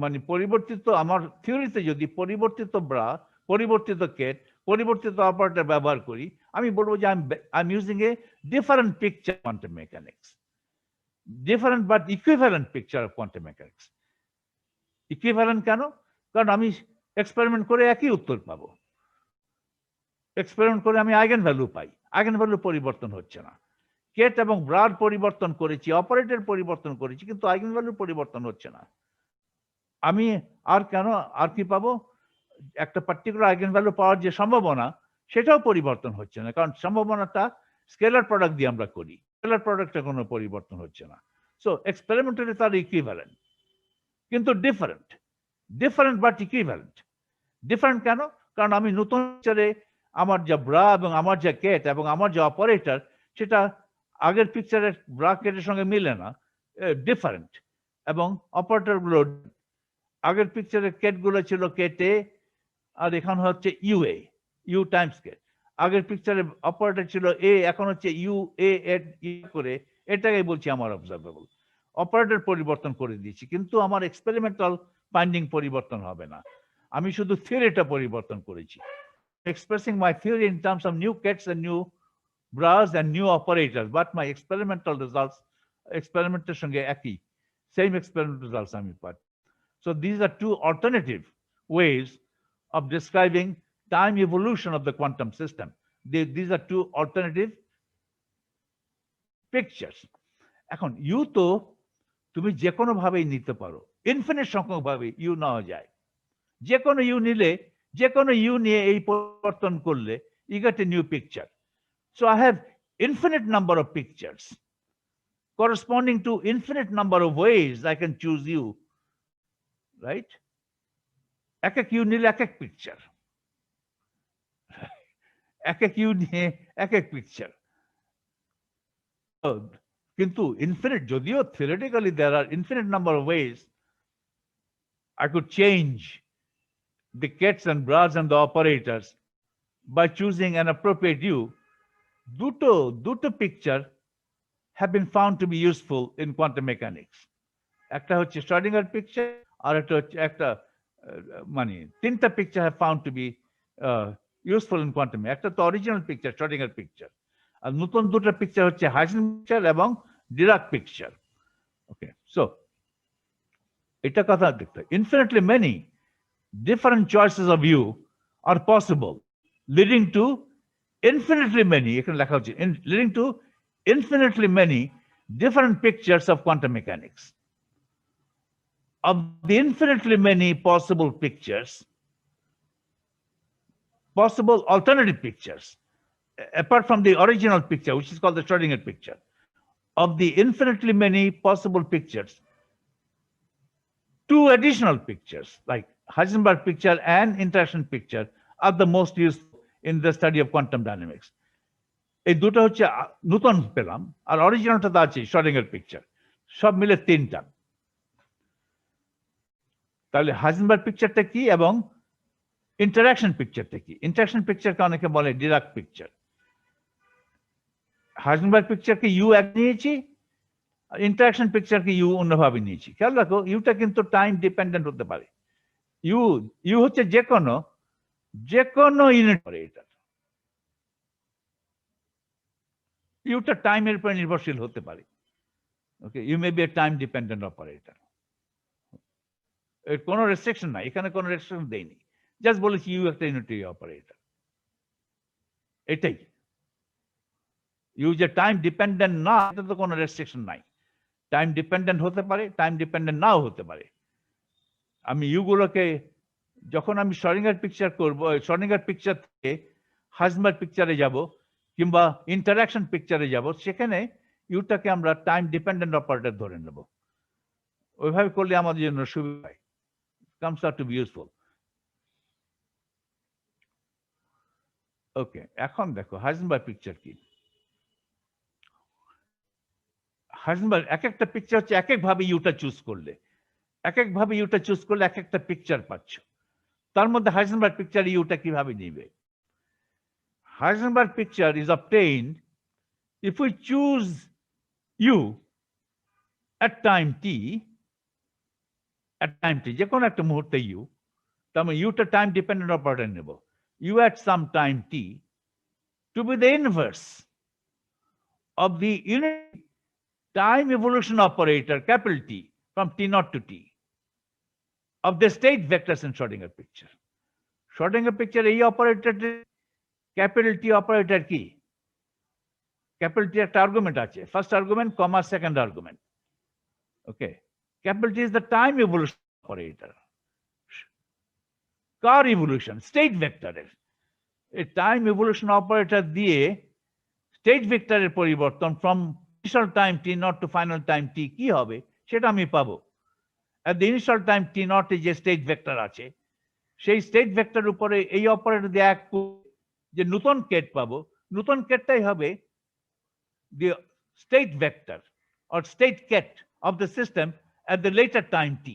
মানে পরিবর্তিত, আমার থিওরিতে যদি পরিবর্তিত ব্রা, পরিবর্তিত কেট, পরিবর্তিত অপারেটর ব্যবহার করি, আমি বলবো যে I am using a different picture quantum mechanics, different but equivalent picture of quantum mechanics. Equivalent কেন? কারণ আমি এক্সপেরিমেন্ট করে একই উত্তর পাবো। এক্সপেরিমেন্ট করে আমি আইগেন ভ্যালু পাই, আইগেন ভ্যালু পরিবর্তন হচ্ছে না। কেট এবং ব্রার পরিবর্তন করেছি, অপারেটর পরিবর্তন করেছি, কিন্তু আইগেন ভ্যালু পরিবর্তন হচ্ছে না। আমি আর কেন আর কি পাবো? একটা পার্টিকুলার আইগেন ভ্যালু পাওয়ার যে সম্ভাবনা, সেটাও পরিবর্তন হচ্ছে না, কারণ সম্ভাবনাটা স্কেলার প্রোডাক্ট দিয়ে আমরা করি, স্কেলার প্রোডাক্টে কোনো পরিবর্তন হচ্ছে না। সো এক্সপেরিমেন্টালি তার ইকুইভ্যালেন্ট, কিন্তু different, different but equivalent. Different কেন? কারণ আমি নতুন পিকচারে আমার যা ব্রা এবং আমার যা কেট এবং আমার যে অপারেটর, সেটা আগের পিকচারের ব্রা কেটের সঙ্গে মিলে না, ডিফারেন্ট। এবং অপারেটরগুলো, আগের পিকচারের কেটগুলো ছিল কেট এ, আর এখন হচ্ছে ইউএ, ইউ টাইমস কেট। আগের পিকচারের অপারেটর ছিল এ, এখন হচ্ছে ইউ এ করে, এটাকেই বলছি আমার অবজারভেবল। অপারেটর পরিবর্তন করে দিয়েছি, কিন্তু আমার এক্সপেরিমেন্টাল ফাইন্ডিং পরিবর্তন হবে না। আমি শুধু থিওরিটা পরিবর্তন করেছি। Expressing my theory in terms of new kets and new bras and new operator, but my experimental results এক্সপেরিমেন্টের সঙ্গে একই, সেম এক্সপেরিমেন্টাল রেজাল্টস আমি পাই। So these are two alternative ways of describing time evolution of the quantum system. These are two alternative pictures. এখন you তো তুমি যে কোনো ভাবেই নিতে পারো, ইনফিনিট সংখ্যক ভাবে ইউ নেওয়া যায়। যে কোনো ইউ নিলে, যে কোনো ইউ নিয়ে এই পরিবর্তন করলে you get a new picture. So I have infinite number of pictures corresponding to infinite number of ways I can choose you, right? এক এক ইউ নিলে এক এক পিকচার, এক এক ইউ নিয়ে এক এক পিকচার। কিন্তু ইনফিনিট, যদিও theoretically there are infinite number of ways I could change the kets and bras and the operators by choosing an appropriate u, দুটো picture have been found to be useful in quantum mechanics. একটা হচ্ছে Schrödinger picture, আর একটা হচ্ছে মানে তিনটা picture have found to be useful in quantum. একটা তো original picture, Schrödinger picture, আর নতুন দুটো পিকচার হচ্ছে হাইজেনবার্গ পিকচার এবং ডিরাক পিকচার। ওকে, সো এটা কথা দেখতে, infinitely many different choices of you are possible, leading to infinitely many, এখানে লেখা হচ্ছে leading to infinitely many different pictures of quantum mechanics. Of the infinitely many possible pictures, possible alternative pictures, apart from the original picture, which is called the Schrodinger picture, of the infinitely many possible pictures, two additional pictures, like Heisenberg picture and interaction picture, are the most useful in the study of quantum dynamics. এই দুটো হচ্ছে নতুন পেলাম, আর অরিজিনালটা তো আছে Schrödinger picture, সব মিলে তিনটা। তাহলে হাইজেনবার্গ পিকচারটা কি এবং ইন্টারাকশন পিকচারটা কি? ইন্টারাকশন পিকচারকে অনেকে বলে ডিরাক পিকচার। হাইজেনবার্গ পিকচারকে ইউ এক নিয়েছি, ইন্টারাকশন পিকচারকে ইউ অন্যভাবে নিয়েছি। খেয়াল রাখো, ইউটা কিন্তু টাইম ডিপেন্ডেন্ট হতে পারে। ইউ হচ্ছে যে কোনো ইউনিট অপারেটর, ইউটা টাইমের উপর নির্ভরশীল হতে পারে। Okay, U may be a time dependent operator. কোনো রেস্ট্রিকশন নাই, এখানে কোনো রেস্ট্রিকশন দেয়নি, জাস্ট বলেছি ইউ একটা ইউনিটারি অপারেটর, এটাই। ইউ যে টাইম ডিপেন্ডেন্ট না, এটা তো কোনো রেস্ট্রিকশন নাই। টাইম ডিপেন্ডেন্ট হতে পারে, টাইম ডিপেন্ডেন্ট নাও হতে পারে। আমি ইউগুলোকে যখন আমি শ্রোডিঙ্গার পিকচার করব, শ্রোডিঙ্গার পিকচার থেকে হাইজেনবার্গ পিকচারে যাব কিংবা ইন্টারাকশন পিকচারে যাব, সেখানে ইউটাকে আমরা টাইম ডিপেন্ডেন্ট অপারেটর ধরে নেব। ওইভাবে করলে আমাদের জন্য সুবিধা হয়। comes out to be useful. ওকে, এখন দেখো হাইজেনবার্গ পিকচার কি। হাইজেনবার্গ এক একটা পিকচার হচ্ছে এক একভাবে ইউটা চুজ করলে, এক একভাবে ইউটা চুজ করলে এক একটা পিকচার পাচ্ছ। তার মধ্যে হাইজেনবার্গ পিকচার ইউটা কিভাবে নিবে? Heisenberg picture is obtained if we choose u at time t, যে কোনো একটা মুহূর্তে u, তার মানে u টা টাইম ডিপেন্ডেন্ট অপারেটর নেব, u at some time t to be the inverse of the unit time evolution operator capital T from t naught to t of the state vectors in Schrodinger picture. Schrodinger picture এই operator capital T operator কি? Capital T একটা argument আছে, first argument comma second argument. Okay, capital T is the time evolution operator. কার evolution? State ভেক্টরের। এই time evolution operator দিয়ে state ভেক্টরের পরিবর্তন from initial time T naught to final time T কি হবে সেটা আমি পাবো। At the initial time T naught যে স্টেট ভেক্টর আছে, সেই স্টেট ভেক্টর উপরে এই অপারেটর দিয়ে এক যে নতুন কেট পাবো, নতুন কেটটাই হবে the state vector or state ket of the system at the later time t.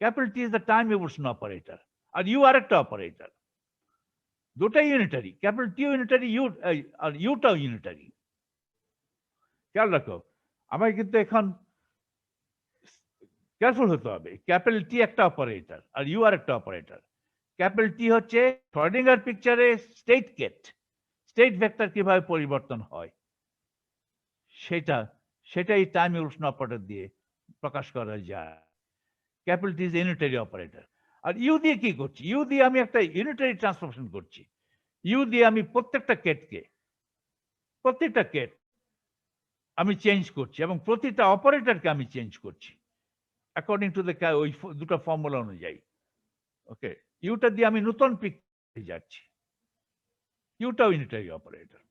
Capital T is the time evolution operator, or u are একটা operator. দুটাই unitary, capital T unitary, আর u টাও unitary. খেয়াল রাখো, আমায় কিন্তু এখন careful হতে হবে। ক্যাপিটাল টি একটা অপারেটর আর ইউ আর একটা অপারেটর। ক্যাপিটাল টি হচ্ছে শ্রোডিঙ্গার পিকচারে স্টেট কেট, স্টেট ভেক্টর কিভাবে পরিবর্তন হয় সেটাই টাইম ইভলিউশন অপারেটর দিয়ে প্রকাশ করা যায়। Capital T is unitary operator. আর ইউ দিয়ে কি করছি? ইউ দিয়ে আমি একটা ইউনিটারি ট্রান্সফরমেশন করছি। ইউ দিয়ে আমি প্রত্যেকটা কেট আমি চেঞ্জ করছি এবং প্রতিটা অপারেটরকে আমি চেঞ্জ করছি অ্যাকর্ডিং টু দ্য ওই দুটো ফর্মুলা অনুযায়ী। ওকে, ইউটা দিয়ে আমি নতুন পিক যাচ্ছি, ইউটাও ইউনিটারি অপারেটর।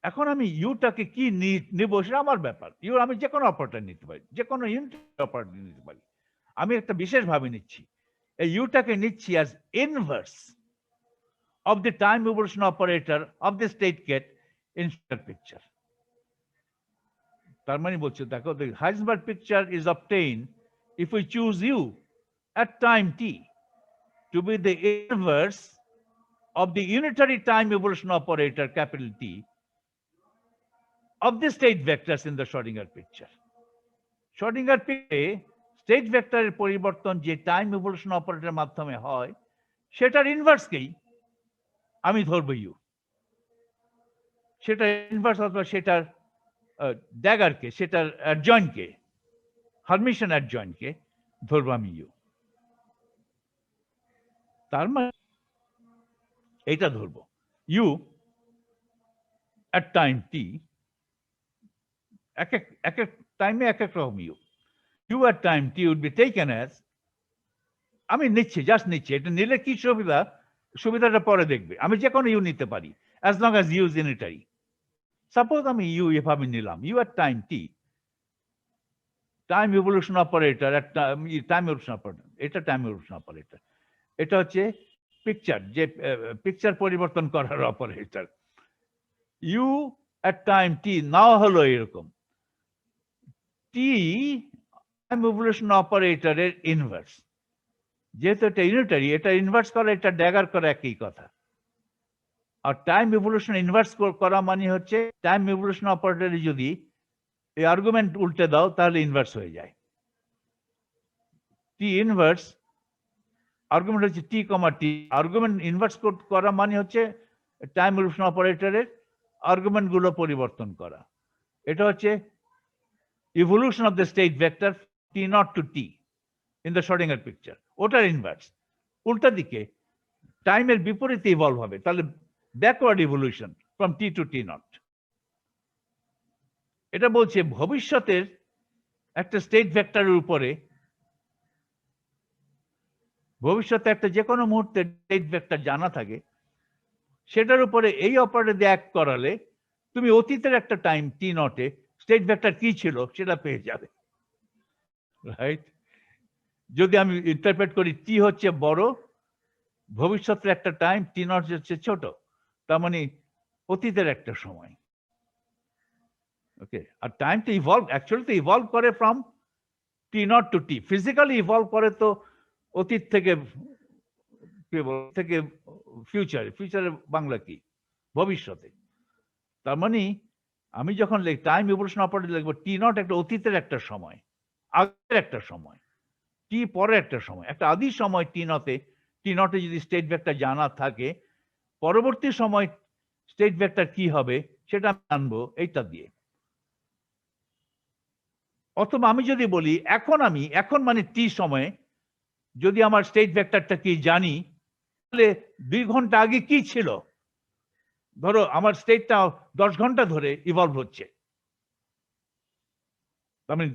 এখন আমি ইউটাকে কি নিব সেটা আমার ব্যাপার। ইউ আমি যে কোনো অপারেটর নিতে পারি, যে কোনো ইউনিটারি অপারেটর নিতে পারি। আমি একটা বিশেষভাবে নিচ্ছি, এই ইউটাকে নিচ্ছি as inverse of the time evolution operator of the state ket in picture. তার মানে বলছে দেখো, the Heisenberg picture is obtained if we choose u at time t to be the inverse of the unitary time evolution operator capital T of the state vectors in the Schrodinger picture. Schrodinger picture state vector এর পরিবর্তন যে time evolution অপারেটরের মাধ্যমে হয় সেটার ইনভার্সকেই আমি ধরবো you. সেটা ইনভার্স অথবা সেটার ড্যাগারকে, সেটার অ্যাডজয়েন্টকে, হারমিশন অ্যাডজয়েন্টকে ধরবো আমি ইউ। তার মানে এইটা ধরবো ইউ অ্যাট টাইম টি, এক এক টাইমে এক এক রকম U. U at time T would be taken as, আমি নিচ্ছি, জাস্ট নিচ্ছি। এটা নিলে কি সুবিধাটা পরে দেখবে। আমি যে কোনো ইউ নিতে পারি as long as U is unitary. Suppose আমি ইউ এভাবে নিলাম, U at time T, time evolution operator, একটা টাইম ইভলিউশন অপারেটর, এটা টাইম ইভলিউশন অপারেটর। এটা হচ্ছে পিকচার, যে পিকচার পরিবর্তন করার operator. U at time T now হলো এরকম, টি টাইম ইভলিউশন অপারেটরের ইনভার্স। যেহেতু এটা ইউনিটারি, এটা ইনভার্স করা, এটা ড্যাগার করা একই কথা। আর টাইম ইভলিউশন ইনভার্স করা মানে হচ্ছে টাইম ইভলিউশন অপারেটরে যদি এই আর্গুমেন্ট উল্টে দাও তাহলে ইনভার্স হয়ে যায়। টি ইনভার্স আর্গুমেন্ট হচ্ছে টি কমা টি। আর্গুমেন্ট ইনভার্স করা মানে হচ্ছে টাইম ইভলিউশন অপারেটরের আর্গুমেন্ট গুলো পরিবর্তন করা। এটা হচ্ছে evolution of the state vector t naught to t in the Schrodinger picture. ওটার ইনভার্স উল্টা দিকে টাইমের বিপরীতে ইভলভ হবে, তাহলে backward evolution from t to t naught. এটা বলছে ভবিষ্যতের একটা স্টেট ভেক্টরের উপরে, ভবিষ্যতে একটা যে কোনো মুহূর্তে স্টেট ভেক্টর জানা থাকে, সেটার উপরে এই অপারেটর দিয়ে অ্যাক্ট করালে তুমি অতীতের একটা টাইম টি নটে স্টেট ভেক্টর কি ছিল সেটা পেয়ে যাবে, রাইট? যদি আমি ইন্টারপ্রেট করি টি হচ্ছে বড়, ভবিষ্যতের একটা টাইম, টি নট হচ্ছে ছোট, তার মানে অতীতের একটা সময়। ওকে, আর টাইম তো ইভলভ, অ্যাকচুয়ালি তো ইভলভ করে from t naught to t, physically evolve করে তো অতীত থেকে থেকে ফিউচারে। ফিউচারে বাংলা কি? ভবিষ্যতে। তার মানে আমি যখন টাইম ইভলিউশন অপারেটর লিখবো, টি নট একটা অতীতের একটা সময়, আগের একটা সময়, টি পরে একটা সময়, একটা আদি সময় টি নটে। টি নটে যদি স্টেট ভেক্টর জানা থাকে, পরবর্তী সময় স্টেট ভেক্টর কি হবে সেটা আমি জানবো এইটা দিয়ে। অথবা আমি যদি বলি এখন মানে টি সময়ে যদি আমার স্টেট ভেক্টরটা কি জানি, তাহলে 2 ঘন্টা আগে কি ছিল। ধরো আমার স্টেটটা 10 ঘন্টা ধরে ইভলভ হচ্ছে, আমি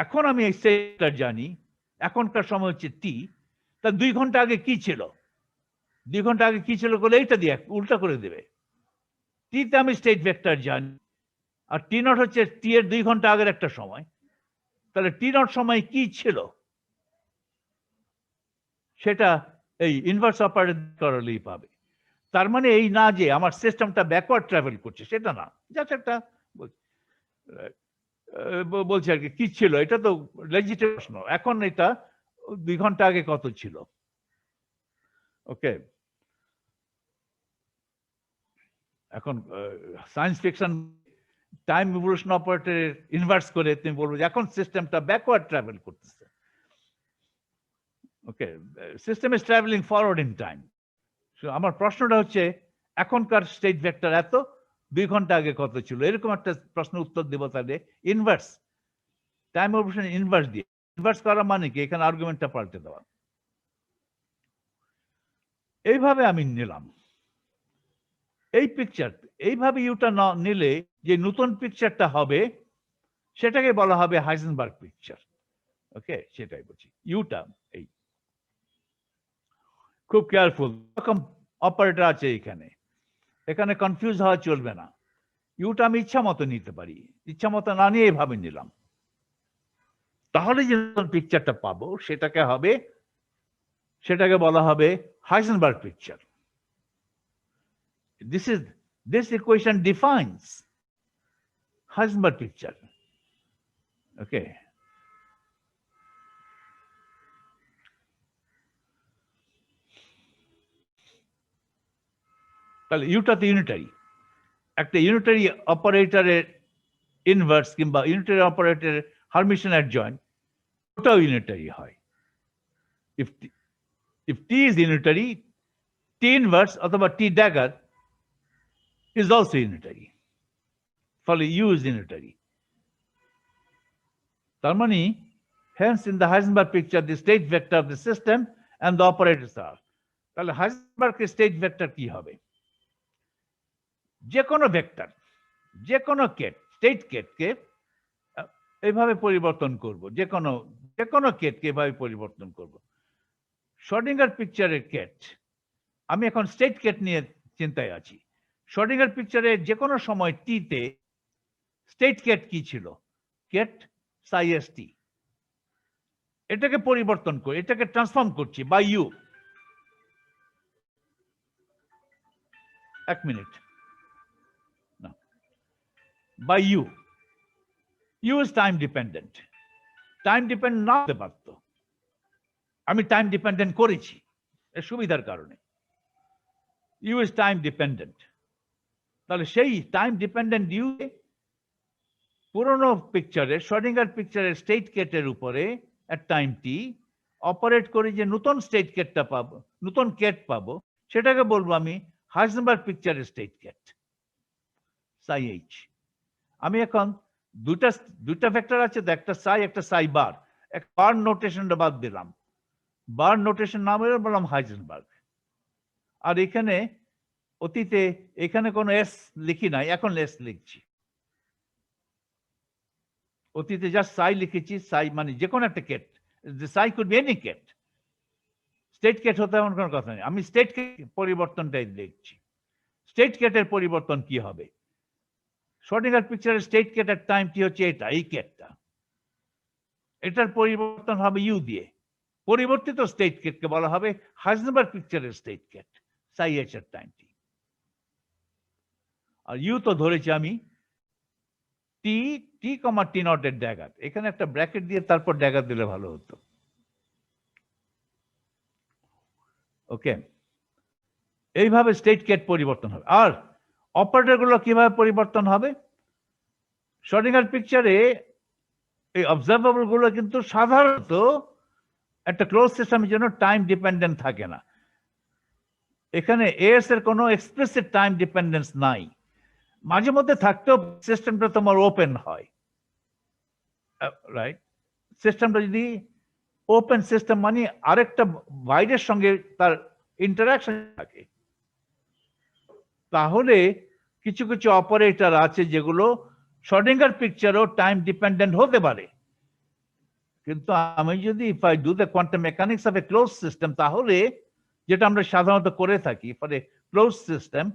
এখন আমি এই স্টেটটা জানি, এখনকার সময় হচ্ছে টি, তা 2 ঘন্টা আগে কি ছিল, 2 ঘন্টা আগে কি ছিল বলে এইটা দিয়ে উল্টা করে দেবে। টিতে আমি স্টেট ভেক্টর জানি, আর টি নট হচ্ছে টি এর 2 ঘন্টা আগের একটা সময়, তাহলে টি নট সময় কি ছিল সেটা এই ইনভার্স অপারেটর করলেই পাবে। তার মানে এই না যে আমার সিস্টেমটা ব্যাকওয়ার্ড ট্রাভেল করছে, সেটা না, জাস্ট একটা বলছি আর কি ছিল। এটা তো লেজিটিমেট প্রশ্ন, এখন এটা 2 ঘন্টা আগে কত ছিল। ওকে, এখন সায়েন্স ফিকশন টাইম ইভলিউশন অপারেটরের ইনভার্স করে তুমি বলবো যে এখন সিস্টেমটা ব্যাকওয়ার্ড ট্রাভেল করতেছে। Okay, system is travelling forward in time. আমার প্রশ্নটা হচ্ছে এখনকার স্টেট ভেক্টর এত, 2 ঘন্টা আগে কত ছিল, এরকম একটা প্রশ্ন উত্তর দেবো। তাহলে ইনভার্স টাইম ইভলিউশন ইনভার্স দিয়ে, ইনভার্স করা মানে কি এখানে আর্গুমেন্টটা পাল্টে দেওয়া। এইভাবে আমি নিলাম এই পিকচার, এইভাবে ইউটা নিলে যে নতুন পিকচারটা হবে সেটাকে বলা হবে হাইজেনবার্গ পিকচার। ওকে, সেটাই বলছি ইউটা। এই খুব কেয়ারফুল, এরকম অপারেটর আছে এখানে, এখানে কনফিউজ হওয়া চলবে না। ইউটা আমি ইচ্ছা মতো নিতে পারি, ইচ্ছা মতো না নিয়ে এইভাবে নিলাম, তাহলে যে পিকচারটা পাবো সেটাকে বলা হবে Heisenberg picture. This equation defines Heisenberg picture. Okay. তাহলে ইউটা তো ইউনিটারি, একটা ইউনিটারি অপারেটরের ইনভার্স কিংবা ইউনিটারি অপারেটরের হারমিশন অ্যাডজয়েন্ট, ওটাও ইউনিটারি হয়। if t is unitary, t inverse অথবা t dagger is also unitary. ফলে u is unitary. তার মানে hence in the Heisenberg picture the state vector of the system and the operators are. তাহলে হাইজেনবার্গের state vector কি হবে? যে কোনো vector, যে কোনো কেট, স্টেট কেটকে এইভাবে পরিবর্তন করব, যে কোনো কেটকে এভাবে পরিবর্তন করব। শর্ডিঙ্গার পিকচারের কেট, আমি এখন স্টেট কেট নিয়ে চিন্তায় আছি। শর্ডিঙ্গার পিকচারে যে কোনো সময় টিতে স্টেট কেট কি ছিল? কেট সাই এস টি। এটাকে পরিবর্তন করে, এটাকে ট্রান্সফর্ম করছি বাই ইউ। 1 মিনিট, না, by U. U is time dependent. Time dependent না হতে পারত, আমি টাইম ডিপেন্ডেন্ট করেছি এর সুবিধার কারণে। U is time dependent. তাহলে সেই টাইম ডিপেন্ডেন্ট ইউ পুরনো পিকচারে, শর্ডিঙ্গার পিকচারের স্টেট কেটের উপরে এট টাইম টি অপারেট করে যে নতুন স্টেট কেটটা পাবো, নতুন কেট পাবো, সেটাকে বলবো আমি হাইজেনবার্গ পিকচারের স্টেট কেট সাই এইচ। আমি এখন দুইটা ভেক্টর আছে তো, একটা সাই একটা সাই বার, এক বার নোটেশনটা বাদ দিলাম, বার নোটেশন নাম বললাম হাইজেনবার্গ। আর এখানে অতীতে এখানে কোনো এস লিখি নাই, এখন এস লিখছি। অতীতে জাস্ট সাই লিখেছি, সাই মানে যে কোনো একটা ket, psi could be any ket, state ket হতে এমন কোনো কথা নেই। আমি স্টেট কেট পরিবর্তনটাই লিখছি। স্টেট কেটের পরিবর্তন কি হবে? শর্ডিঙ্গার পিকচারের স্টেট কেটের টাইমটি হচ্ছে এটা, এই কেটটা, এটার পরিবর্তন হবে ইউ দিয়ে। পরিবর্তিত স্টেট কেটকে বলা হবে হাইজেনবার্গ পিকচারের স্টেট কেট সাই এইচ এর টাইম টি। আর ইউ তো ধরেছি আমি টি টি কমা টি নট এর ড্যাগার, এখানে একটা ব্র্যাকেট দিয়ে তারপর ড্যাগার দিলে ভালো হতো। ওকে, এইভাবে স্টেট কেট পরিবর্তন হবে। আর অপারেটর গুলো কিভাবে পরিবর্তন হবে? শর্ডিঙ্গার পিকচারে এই অবজারভেবল গুলো কিন্তু সাধারণত একটা ক্লোজ সিস্টেমের জন্য টাইম ডিপেন্ডেন্ট থাকে না। এখানে এএস এর কোনো এক্সপ্লিসিট টাইম ডিপেন্ডেন্স নাই, মাঝে মধ্যে থাকতেও সিস্টেমটা তোমার ওপেন হয়, রাইট? সিস্টেমটা যদি ওপেন সিস্টেম মানে আরেকটা বাইরের সঙ্গে তার ইন্টারাকশন থাকে, তাহলে কিছু কিছু অপারেটর আছে যেগুলো শর্ডিঙ্গার পিকচারও টাইম ডিপেন্ডেন্ট হতে পারে। কিন্তু আমি যদি if I do the quantum mechanics of A close system, তাহলে যেটা আমরা সাধারণত করে থাকি ফর এ ক্লোজ সিস্টেম,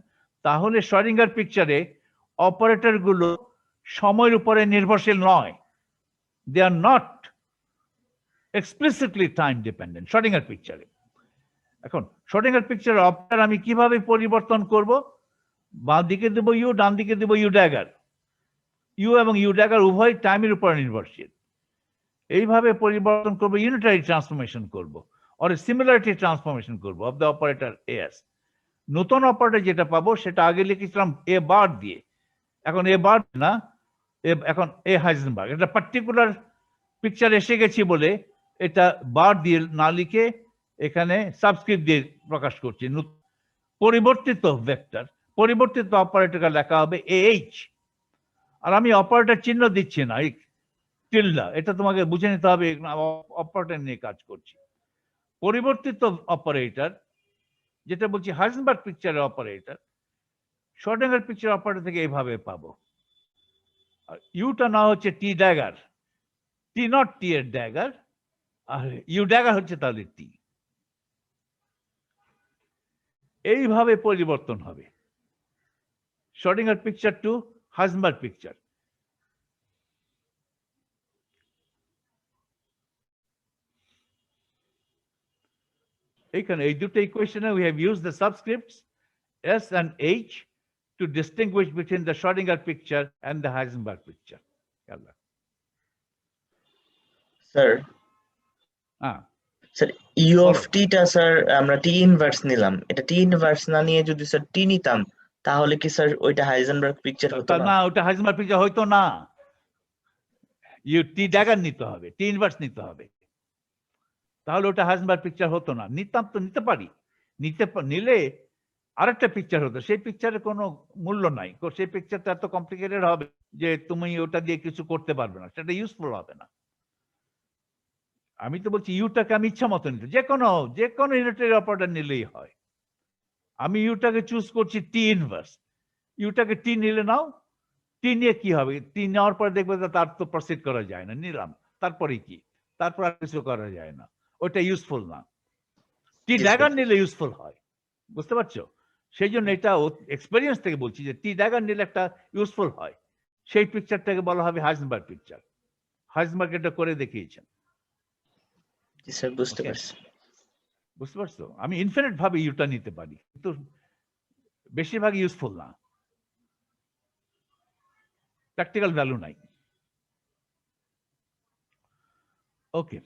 তাহলে শর্ডিঙ্গার পিকচারে অপারেটর গুলো সময়ের উপরে নির্ভরশীল নয়, they are not explicitly time dependent Schrodinger পিকচারে। এখন শর্ডিঙ্গার পিকচারের অপারেটর আমি কিভাবে পরিবর্তন করব? বাঁ দিকে দেবো ইউ, ডান দিকে দেবো ইউ ড্যাগার। ইউ এবং ইউ ড্যাগার উভয় টাইমের উপর নির্ভরশীল। এইভাবে পরিবর্তন করবো, ইউনিটারি ট্রান্সফরমেশন করব, অর সিমিলারিটি ট্রান্সফরমেশন করব অফ দ্য অপারেটর এস। নতুন অপারেটর যেটা পাবো সেটা আগে লিখেছিলাম এ বার দিয়ে, এখন এ বার না, এখন এ হাইজেনবার্গ। এটা পার্টিকুলার পিকচার এসে গেছি বলে এটা বার দিয়ে না লিখে এখানে সাবস্ক্রিপ্ট দিয়ে প্রকাশ করছি। পরিবর্তিত ভেক্টর, পরিবর্তিত অপারেটরকে লেখা হবে এইচ। আর আমি অপারেটর চিহ্ন দিচ্ছি না, টিল্ডা, এটা তোমাকে বুঝে নিতে হবে, অপারেটর নিয়ে কাজ করছি। পরিবর্তিত অপারেটর যেটা বলছি হাইজেনবার্গ পিকচারের অপারেটর, শর্ডিঙ্গার পিকচার অপারেটর থেকে এইভাবে পাবো। আর ইউটা না হচ্ছে টি ড্যাগার, টি নট টি এর ড্যাগার, আর ইউ ড্যাগার হচ্ছে তাহলে টি। এইভাবে পরিবর্তন হবে Schrodinger picture two Heisenberg picture. এখানে এই দুটো ইকুয়েশনে we have used the subscripts S and H to distinguish between the Schrodinger picture and the Heisenberg picture. Sir sir U of টিটা স্যার আমরা টি ইনভার্স নিলাম, এটা টি ইনভার্স না নিয়ে যদি স্যার টি নিতাম তাহলে কি স্যার ওইটা হাইজেনবার্গ পিকচার হতো না? না, ওটা হাইজেনবার্গ পিকচার হইতো না। ইউ টি ড্যাগার নিতে হবে, টি ইনভার্স নিতে হবে, তাহলে ওটা হাইজেনবার্গ পিকচার হতো না। নিতাম তো, নিতে পারি, নিলে আরেকটা পিকচার হতো, সেই পিকচারের কোনো মূল্য নাই, সেই পিকচারটা এত কমপ্লিকেটেড হবে যে তুমি ওটা দিয়ে কিছু করতে পারবে না, সেটা ইউজফুল হবে না। আমি তো বলছি ইউটাকে আমি ইচ্ছা মতো নিতে, যে কোনো ইউনিটারি অপারেটর নিলেই হয়। আমি ইউটাকে চুজ করছি টি ইনভার্স, ইউটাকে টি নিলে নাও, টি নিয়ে কি হবে? টি নেওয়ার পরে দেখবে তার তো প্রসিড করা যায় না, নিলাম, তারপরে কি? তারপর আর কিছু করা যায় না, ওটা ইউজফুল না। টি ড্যাগার নিলে ইউজফুল হয়, বুঝতে পারছো? সেই জন্য এটা এক্সপেরিয়েন্স থেকে বলছি যে টি ড্যাগার নিলে একটা ইউজফুল হয়, সেই পিকচারটাকে বলা হবে হাইজেনবার্গ পিকচার। হাইজেনবার্গ এটা করে দেখিয়েছেন। বুঝতে পারছি, বুঝতে পারছো? আমি ইনফিনিট ভাবে ইউটা নিতে পারি, কিন্তু বেশিরভাগ ইউজফুল না, প্র্যাকটিক্যাল ভ্যালু নাই। ওকে,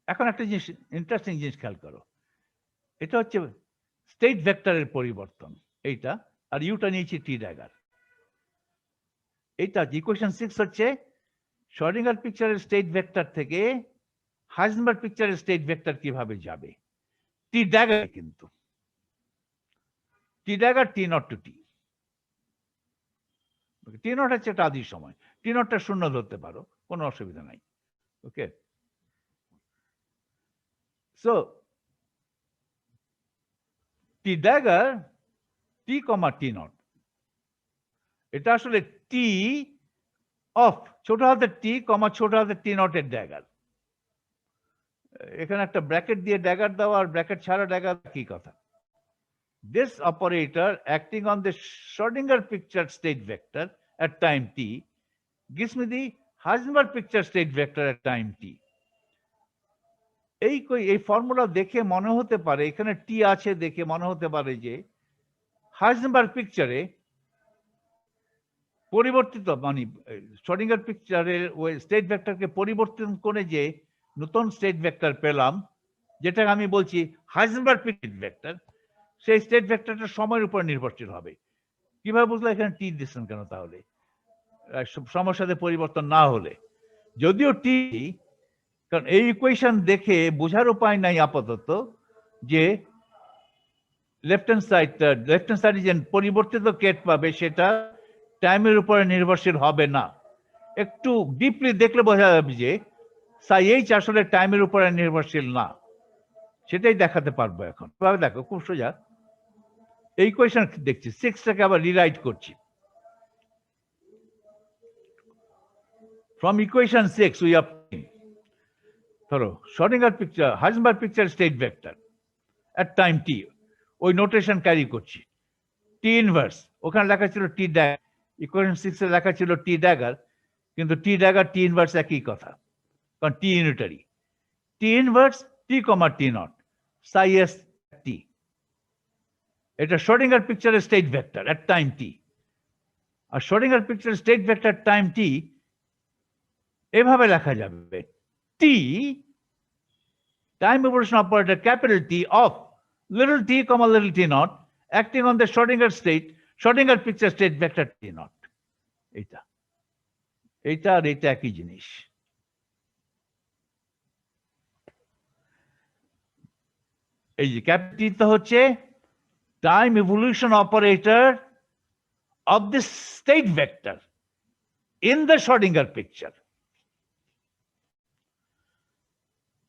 এখন একটা জিনিস, ইন্টারেস্টিং জিনিস খেয়াল করো, এটা হচ্ছে স্টেট ভেক্টরের পরিবর্তন এইটা, আর ইউটা নিয়েছি টি ড্যাগার। এইটা ইকুয়েশন 6 হচ্ছে শর্ডিঙ্গার পিকচারের স্টেট ভেক্টর থেকে হাইজেনবার্গ পিকচারের স্টেট ভেক্টর কিভাবে যাবে, টি ড্যাগার, কিন্তু T dagger T naught to T. T naught হচ্ছে একটা আদি সময়, টি নটটা শূন্য ধরতে পারো, কোনো অসুবিধা নাই। Okay, so T dagger T comma টি নট, এটা আসলে টি অফ ছোট হাতের টি কমা ছোট হাতের টি নটের ড্যাগার। এখানে একটা ব্র্যাকেট দিয়ে ড্যাগার দেওয়া আর ব্র্যাকেট ছাড়া ড্যাগার কি কথা? This operator acting on the Schrodinger picture state vector at time t gives me the Heisenberg picture state vector at time t. এই ফর্মুলা দেখে মনে হতে পারে, এখানে টি আছে দেখে মনে হতে পারে যে হাইজেনবার্গ পিকচারে পরিবর্তিত মানে শ্রোডিঙ্গার পিকচারের ওই স্টেট ভেক্টরকে পরিবর্তন করে যে নতুন স্টেট ভেক্টর পেলাম, যেটা আমি বলছি হাইজেনবার্গ স্টেট ভেক্টর, সেই স্টেট ভেক্টরটা সময়ের উপর নির্ভরশীল হবে। কিভাবে বুঝলো? এখানে টি দিচ্ছেন কেন তাহলে সময়ের সাথে পরিবর্তন না হলে? যদিও টি, কারণ এই ইকুয়েশন দেখে বোঝার উপায় নাই আপাতত যে লেফট হ্যান্ড সাইড যে পরিবর্তিত কেট পাবে সেটা টাইমের উপরে নির্ভরশীল হবে না। একটু ডিপলি দেখলে বোঝা যাবে যে সাই এইচ আসলে টাইমের উপরে নির্ভরশীল না, সেটাই দেখাতে পারবো এখন। দেখো খুব সোজা, এই ইকুয়েশন দেখছি, 6টাকে আবার রিরাইট করছি। From equation 6 we obtain, ধরো Schrödinger picture, Heisenberg picture state vector at time t, ওই নোটেশন ক্যারি করছি। টি ইনভার্স ওখানে লেখা ছিল টি ড্যাগার, ইকুয়েশন 6 এ লেখা ছিল টি ড্যাগার, কিন্তু টি ড্যাগার টি ইনভার্স একই কথা, কারণ T unitary. T inverse T comma টি নট সাই এস টি, এটা শ্রোডিঙ্গার পিকচারের state vector at time t। আর শ্রোডিঙ্গার পিকচারের স্টেট ভেক্টর টাইম টি এভাবে লেখা যাবে, T time evolution operator capital T of little t comma little t naught acting on the Schrodinger picture state vector t naught। এইটা আর এইটা একই জিনিস। এই যে ক্যাপিটাল টি তো হচ্ছে time evolution operator of the state vector in the Schrodinger picture।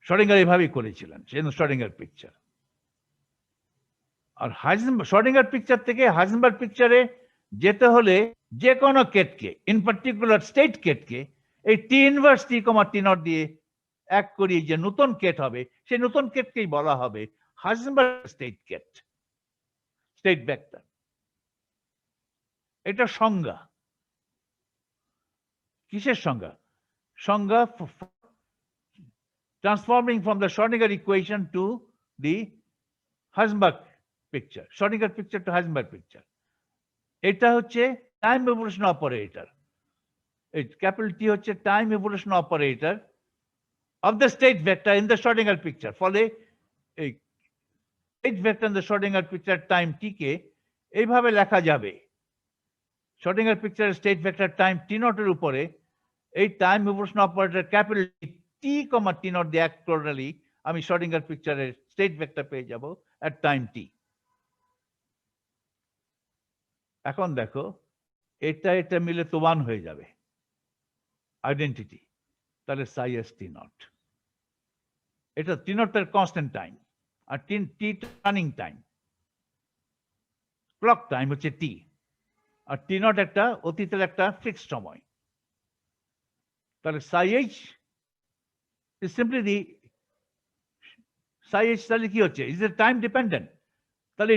Schrödinger এভাবেই করেছিলেন শ্রোডিঙ্গার পিকচার। আর শ্রোডিঙ্গার পিকচার থেকে হাইজেনবার্গ পিকচারে যেতে হলে যে কোনো কেটকে, ইন পার্টিকুলার স্টেট কেটকে, এই টি ইনভার্স টি কমা টি নট দিয়ে এক করিয়ে যে নতুন কেট হবে, সেই নতুন কেটকেই বলা হবে Heisenberg state ket, state vector. এটা সংজ্ঞা। কিসের সংজ্ঞা? সংজ্ঞা transforming from the Schrodinger equation to the Heisenberg picture, Schrodinger picture to Heisenberg picture। এটা হচ্ছে টাইম ইভলিউশন অপারেটর, এই ক্যাপিটাল টি হচ্ছে time evolution operator of the state vector in the Schrodinger picture. ফলে এই state vector in the Schrodinger picture time T কে এইভাবে লেখা যাবে, Schrodinger পিকচারের স্টেট ভেক্টর টাইম টি নটের উপরে এই time evolution operator capital T comma টি নট দিয়ে এক করলেই আমি Schrodinger পিকচারের স্টেট ভেক্টর পেয়ে যাব at টাইম টি। এখন দেখো এটা মিলে তো 1 হয়ে যাবে আইডেন্টিটি, তাহলে সাই এস টি নট। এটা টি নটের কনস্ট্যান্ট টাইম, আর টি টার্নিং টাইম, ক্লক টাইম হচ্ছে টি, আর টি নট একটা অতীতের একটা ফিক্সড সময়। তাহলে সাই H is simply the psi h তাহলে কি হচ্ছে? Is it time dependent? তাহলে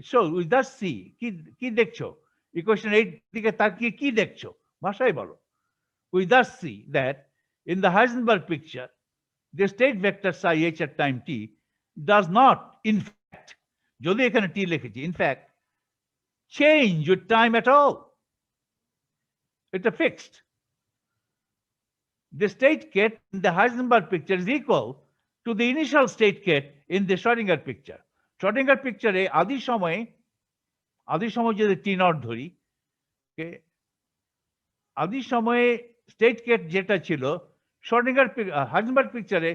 so we thus see কি দেখছো ইকুয়েশন 8 দিকে তাকিয়ে কি দেখছো ভাষায় বলো। We thus see that in the Heisenberg picture the state vector psi h at time t does not in fact, যদি এখানে t লিখেছি, in fact change with time at all, এটা fixed। The state ket in the Heisenberg picture is equal to the initial state ket in the Schrodinger picture. Schrodinger picture আদি সময় যদি টি not ধরি, আদি সময়ে স্টেট কেট যেটা ছিল Schrodinger Heisenberg পিকচারে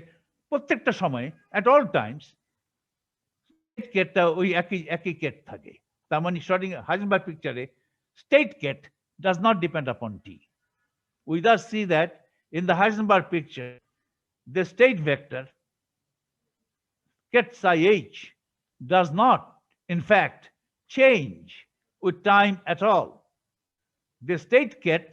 প্রত্যেকটা সময় at all times স্টেট কেটটা ওই একই কেট থাকে। তার মানে Schrodinger Heisenberg পিকচারে state ket does not depend upon t. We thus see that in the Heisenberg picture, the state vector ket psi h does not, in fact, change with time at all. The state ket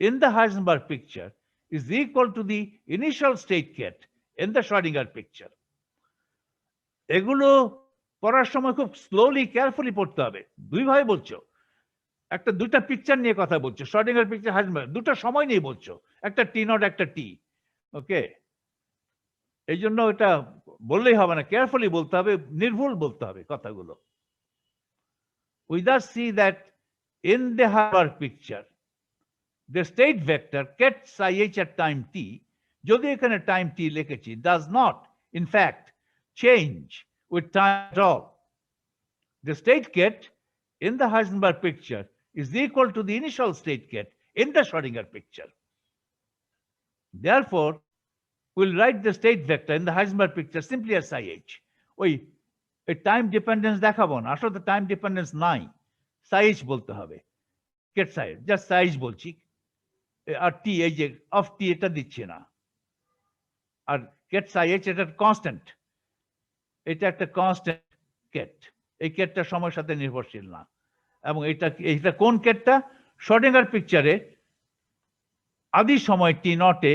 in the Heisenberg picture is equal to the initial state ket in the Schrodinger picture. এগুলো পড়ার সময় খুব slowly carefully পড়তে হবে। দুইভাবে বলছো, একটা দুটা পিকচার নিয়ে কথা বলছো, Schrodinger পিকচার হাইজেনবার্গ, দুটো সময় নিয়ে বলছো, একটা টি নট একটা টি। ওকে, এই জন্য এটা বললেই হবে না, কেয়ারফুলি বলতে হবে, নির্ভুল বলতে হবে কথাগুলো। We thus see that in the Heisenberg picture, the state vector ket psi h at time t, যদি এখানে time t লিখেছি, does not in fact change with time at all. The state ket in the Heisenberg picture is equal to the initial state ket in the Schrodinger picture. Therefore, we'll write the state vector in the Heisenberg picture simply as psi h. ওই time dependence দেখাবো না, আসলে time dependence নাই, psi h বলতে হবে, ket psi h, just psi h বলছি, আর টি এই যে অফ টি এটা দিচ্ছি না, আর ket psi h এটা কনস্ট্যান্ট, এটা একটা কনস্ট্যান্ট কেট, এই কেটটা সময়ের সাথে নির্ভরশীল না। এবং এটা কোন কেটটা? শর্ডিঙ্গার পিকচারে আদি সময় টি নটে,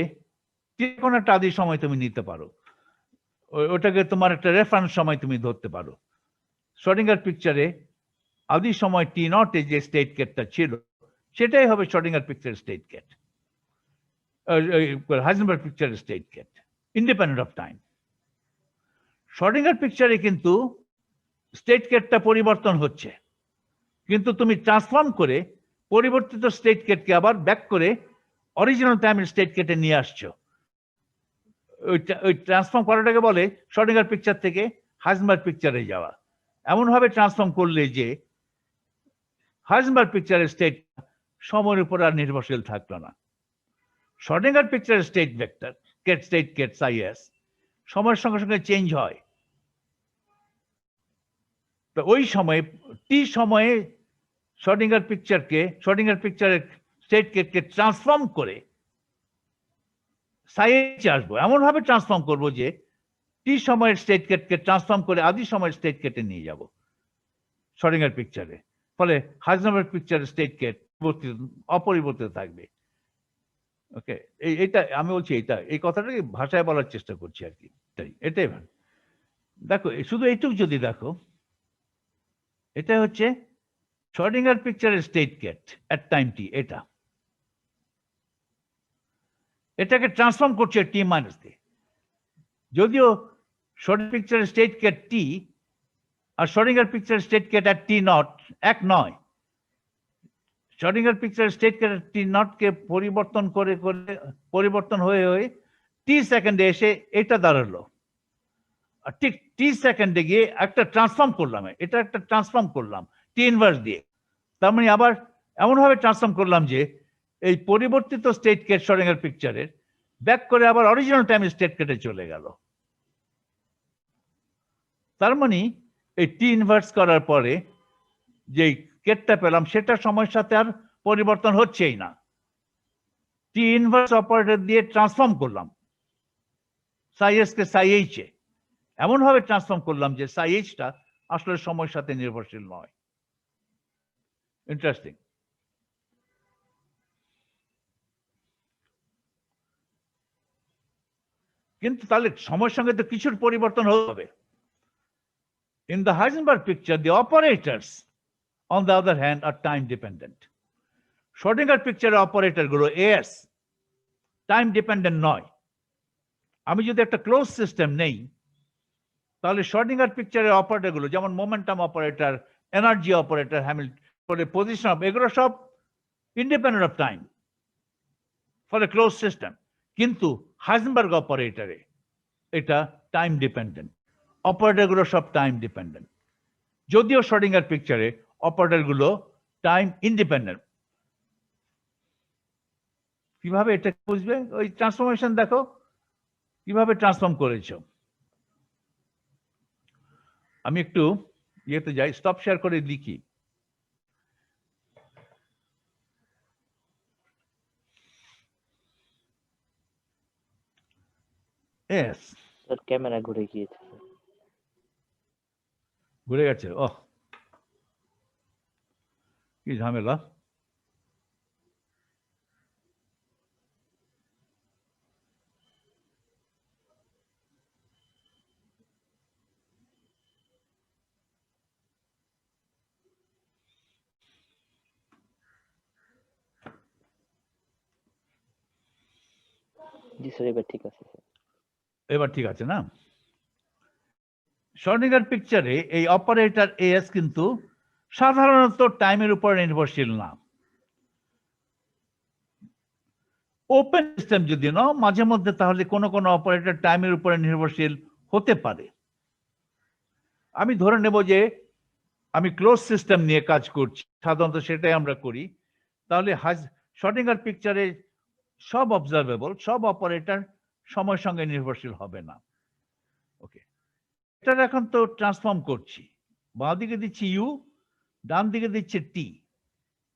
কোন একটা আদি সময় তুমি নিতে পারো, ওটাকে তোমার একটা রেফারেন্স সময় তুমি ধরতে পারো। শর্ডিঙ্গার পিকচারে আদি সময় টি নটে যে স্টেট কেটটা ছিল সেটাই হবে Schrodinger picture state ket, Heisenberg পিকচারের state ket, independent of time. Schrodinger পিকচারে কিন্তু স্টেট কেটটা পরিবর্তন হচ্ছে, কিন্তু তুমি ট্রান্সফর্ম করে পরিবর্তিত স্টেট কেটকে আবার ব্যাক করে অরিজিনাল টাইমের স্টেট কেটে নিয়ে আসছো। ওই ট্রান্সফর্ম করাটাকে বলে শর্ডিঙ্গার পিকচার থেকে হাইজেনবার্গ পিকচারে যাওয়া। এমনভাবে ট্রান্সফর্ম করলে যে হাইজেনবার্গ পিকচারের স্টেট সময়ের উপর আর নির্ভরশীল থাকলো না। শর্ডিঙ্গার পিকচারের state vector state ket psi s সময়ের সঙ্গে সঙ্গে চেঞ্জ হয়। তো ওই সময়ে টি সময়ে শর্ডিঙ্গার পিকচারের স্টেট কেটকে ট্রান্সফর্ম করে psi h আসবো, এমন ভাবে ট্রান্সফর্ম করব যে টি সময়ের স্টেট কেটকে ট্রান্সফর্ম করে আদি সময়ের স্টেট কেটে নিয়ে যাব শর্ডিঙ্গার পিকচারে। ফলে হাইজেনবার্গ পিকচারের স্টেট কেট অপরিবর্তিত থাকবে। ওকে, এইটা আমি বলছি, এই কথাটাকে ভাষায় বলার চেষ্টা করছি আর কি, এটাই ভালো। দেখো শুধু এইটুকু যদি দেখো, এটা হচ্ছে শর্ডিঙ্গার পিকচারের state ket at time T, এটাকে ট্রান্সফর্ম করছে টি মাইনাস দিয়ে। যদিও শর্ডিঙ্গার পিকচারের স্টেট কেট টি আর শর্ডিঙ্গার পিকচারের state ket at T naught এক নয়, শর্ডিঙ্গার পিকচারের স্টেট কেট টি নটকে পরিবর্তন হয়ে টি সেকেন্ডে এসে এটা দাঁড়ালো, আর ঠিক টি সেকেন্ডে গিয়ে একটা ট্রান্সফর্ম করলাম, এটা একটা ট্রান্সফর্ম করলাম টি ইনভার্স দিয়ে। তার মানে আবার এমনভাবে ট্রান্সফর্ম করলাম যে এই পরিবর্তিত স্টেট কেট শর্ডিঙ্গার পিকচারের ব্যাক করে আবার অরিজিনাল টাইমের স্টেট কেটে চলে গেল। তার মানে এই টি ইনভার্স করার পরে যে কেটটা পেলাম সেটা সময়ের সাথে আর পরিবর্তন হচ্ছেই না। টি ইনভার্স অপারেটর দিয়ে ট্রান্সফর্ম করলাম psi s কে psi h এ, এমন ভাবে ট্রান্সফর্ম করলাম যে psi h টা আসলে সময়ের সাথে নির্ভরশীল নয়। ইন্টারেস্টিং। কিন্তু তাহলে সময়ের সঙ্গে তো কিছুর পরিবর্তন হবে। In the Heisenberg picture, the operators, on the other hand, are time dependent. Schrodinger পিকচারের অপারেটর গুলো as টাইম ডিপেন্ডেন্ট নয়। আমি যদি একটা ক্লোজ সিস্টেম নেই, তাহলে শর্ডিঙ্গার পিকচারের অপারেটর গুলো যেমন momentum operator, energy operator, Hamilton position, এগুলো সব independent of time for a close system. কিন্তু হাইজেনবার্গ অপারেটরে এটা টাইম ডিপেন্ডেন্ট, অপারেটর গুলো সব টাইম ডিপেন্ডেন্ট। যদিও শর্ডিঙ্গার পিকচারে অপারেটর গুলো টাইম ইন্ডিপেন্ডেন্ট। কিভাবে এটা বুঝবে? ওই ট্রান্সফরমেশন দেখো কিভাবে ট্রান্সফর্ম করেছো। আমি একটু ইয়েতে যাই, স্টপ শেয়ার করে লিখি। এস ক্যামেরা ঘুরে গিয়েছে, ঘুরে গেছে। ওহ, কি ঝামেলা। জি স্যার এবার ঠিক আছে স্যার। এবার ঠিক আছে না? শ্রোডিঙ্গার পিকচারে এই অপারেটর এস কিন্তু সাধারণত টাইমের উপর নির্ভরশীল না। ওপেন সিস্টেম যদি নাও মাঝে মধ্যে তাহলে কোনো কোনো অপারেটর টাইমের উপরে নির্ভরশীল হতে পারে। আমি ধরে নেব যে আমি ক্লোজ সিস্টেম নিয়ে কাজ করছি, সাধারণত সেটাই আমরা করি। তাহলে শ্রোডিঙ্গার পিকচারে সব অবজারভেবল, সব অপারেটর সময়ের সঙ্গে নির্ভরশীল হবে না। ওকে, এটা এখন তো ট্রান্সফর্ম করছি, বাঁ দিকে দিচ্ছি ইউ, ডান দিকে দিচ্ছে টি।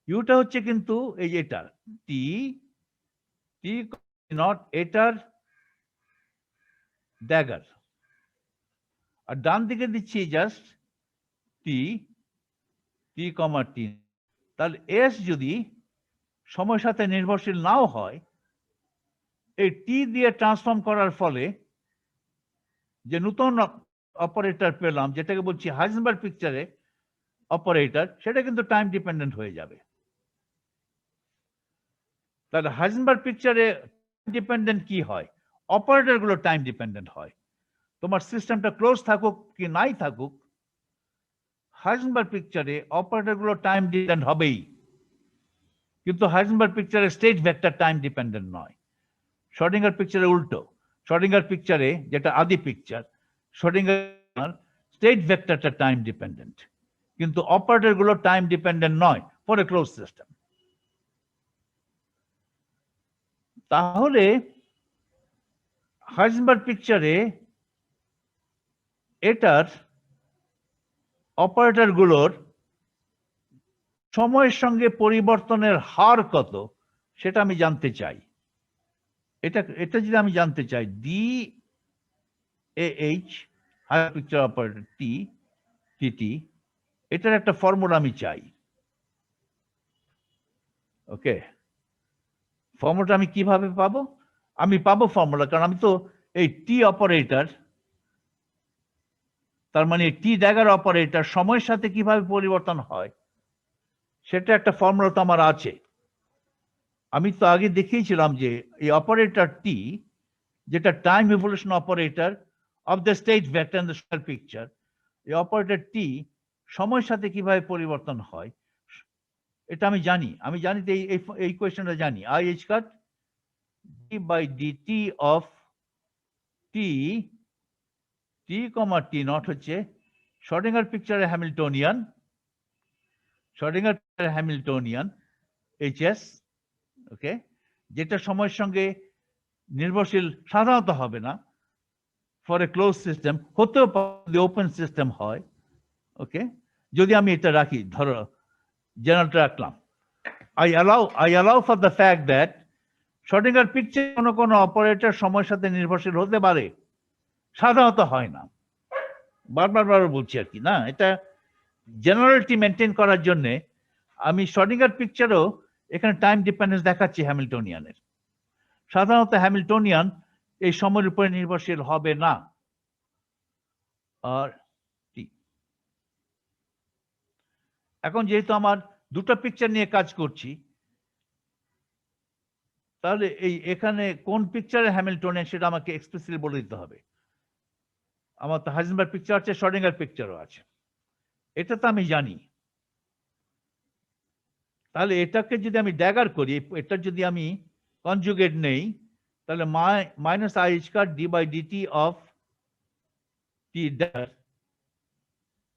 ইউটা হচ্ছে কিন্তু এই যে এটা টি, টি নট এটার ড্যাগার, আর ডান দিকে দিচ্ছি জাস্ট টি, টি কমা টি। তাহলে এস যদি সময়ের সাথে নির্ভরশীল নাও হয়, এই টি দিয়ে ট্রান্সফর্ম করার ফলে যে নতুন অপারেটর পেলাম, যেটাকে বলছি হাইজেনবার্গ পিকচারে অপারেটর, সেটা কিন্তু টাইম ডিপেন্ডেন্ট হয়ে যাবে। তাহলে হাইজেনবার্গ পিকচারে ডিপেন্ডেন্ট কি হয়? অপারেটর গুলো টাইম ডিপেন্ডেন্ট হয়। তোমার সিস্টেমটা ক্লোজ থাকুক কি নাই থাকুক, হাইজেনবার্গ পিকচারে অপারেটর গুলো টাইম ডিপেন্ডেন্ট হবেই। কিন্তু হাইজেনবার্গ পিকচারে স্টেট ভেক্টর টাইম ডিপেন্ডেন্ট নয়। শ্রোডিঙ্গার পিকচারে উল্টো। শ্রোডিঙ্গার পিকচারে যেটা আদি পিকচার, শ্রোডিঙ্গার স্টেট ভেক্টরটা টাইম ডিপেন্ডেন্ট, কিন্তু অপারেটর গুলো টাইম ডিপেন্ডেন্ট নয় ফর এ ক্লোজ সিস্টেম। তাহলে হাইজেনবার্গ পিকচারে এটার অপারেটর গুলোর সময়ের সঙ্গে পরিবর্তনের হার কত সেটা আমি জানতে চাই। এটা যদি আমি জানতে চাই, D A H Heisenberg picture operator T, T, এটার একটা ফর্মুলা আমি চাই। ওকে, ফর্মুলাটা আমি কিভাবে পাবো? আমি পাবো ফর্মুলা, কারণ আমি তো এই টি অপারেটর, তার মানে টি ড্যাগার অপারেটর সময়ের সাথে কিভাবে পরিবর্তন হয় সেটা একটা ফর্মুলা তো আমার আছে। আমি তো আগে দেখিয়েছিলাম যে এই অপারেটর টি, যেটা time evolution operator of the state vector in the picture, এই অপারেটর টি সময়ের সাথে কিভাবে পরিবর্তন হয় এটা আমি জানি। আমি জানি যে এই কোয়েশ্চেনটা জানি, I H cut D by DT of T, T comma T naught হচ্ছে শ্রোডিঙ্গার পিকচারে Hamiltonian, Schrodinger Hamiltonian HS. Okay, যেটা সময়ের সঙ্গে নির্ভরশীল সাধারণত হবে না ফর এ ক্লোজ সিস্টেম, হতেও পারে ওপেন সিস্টেম হয়। ওকে, যদি আমি এটা রাখি, ধরো জেনারেলটা রাখলাম, I allow for the fact that Schrödinger picture কোনো অপারেটর সময়ের সাথে নির্ভরশীল হতে পারে, সাধারণত হয় না। বারবার বলছি আর কি না, এটা জেনারেলিটি মেনটেন করার জন্য আমি শ্রোডিঙ্গার পিকচারও এখানে টাইম ডিপেন্ডেন্স দেখাচ্ছি হ্যামিল্টনিয়ানের। সাধারণত হ্যামিল্টনিয়ান এই সময়ের উপরে নির্ভরশীল হবে না। আর এখন যেহেতু আমার দুটো পিকচার নিয়ে কাজ করছি, তাহলে এখানে কোন পিকচারে হ্যামিল্টনিয়ান সেটা আমাকে এক্সপ্লিসিটলি বলে দিতে হবে। আমার তো হাইজেনবার্গ পিকচার আছে, শ্রোডিঙ্গার পিকচারও আছে, এটা তো আমি জানি। তাহলে এটাকে যদি আমি ড্যাগার করি, এটা যদি আমি কনজুগেট নেই, তাহলে minus I square D by DT of T dagger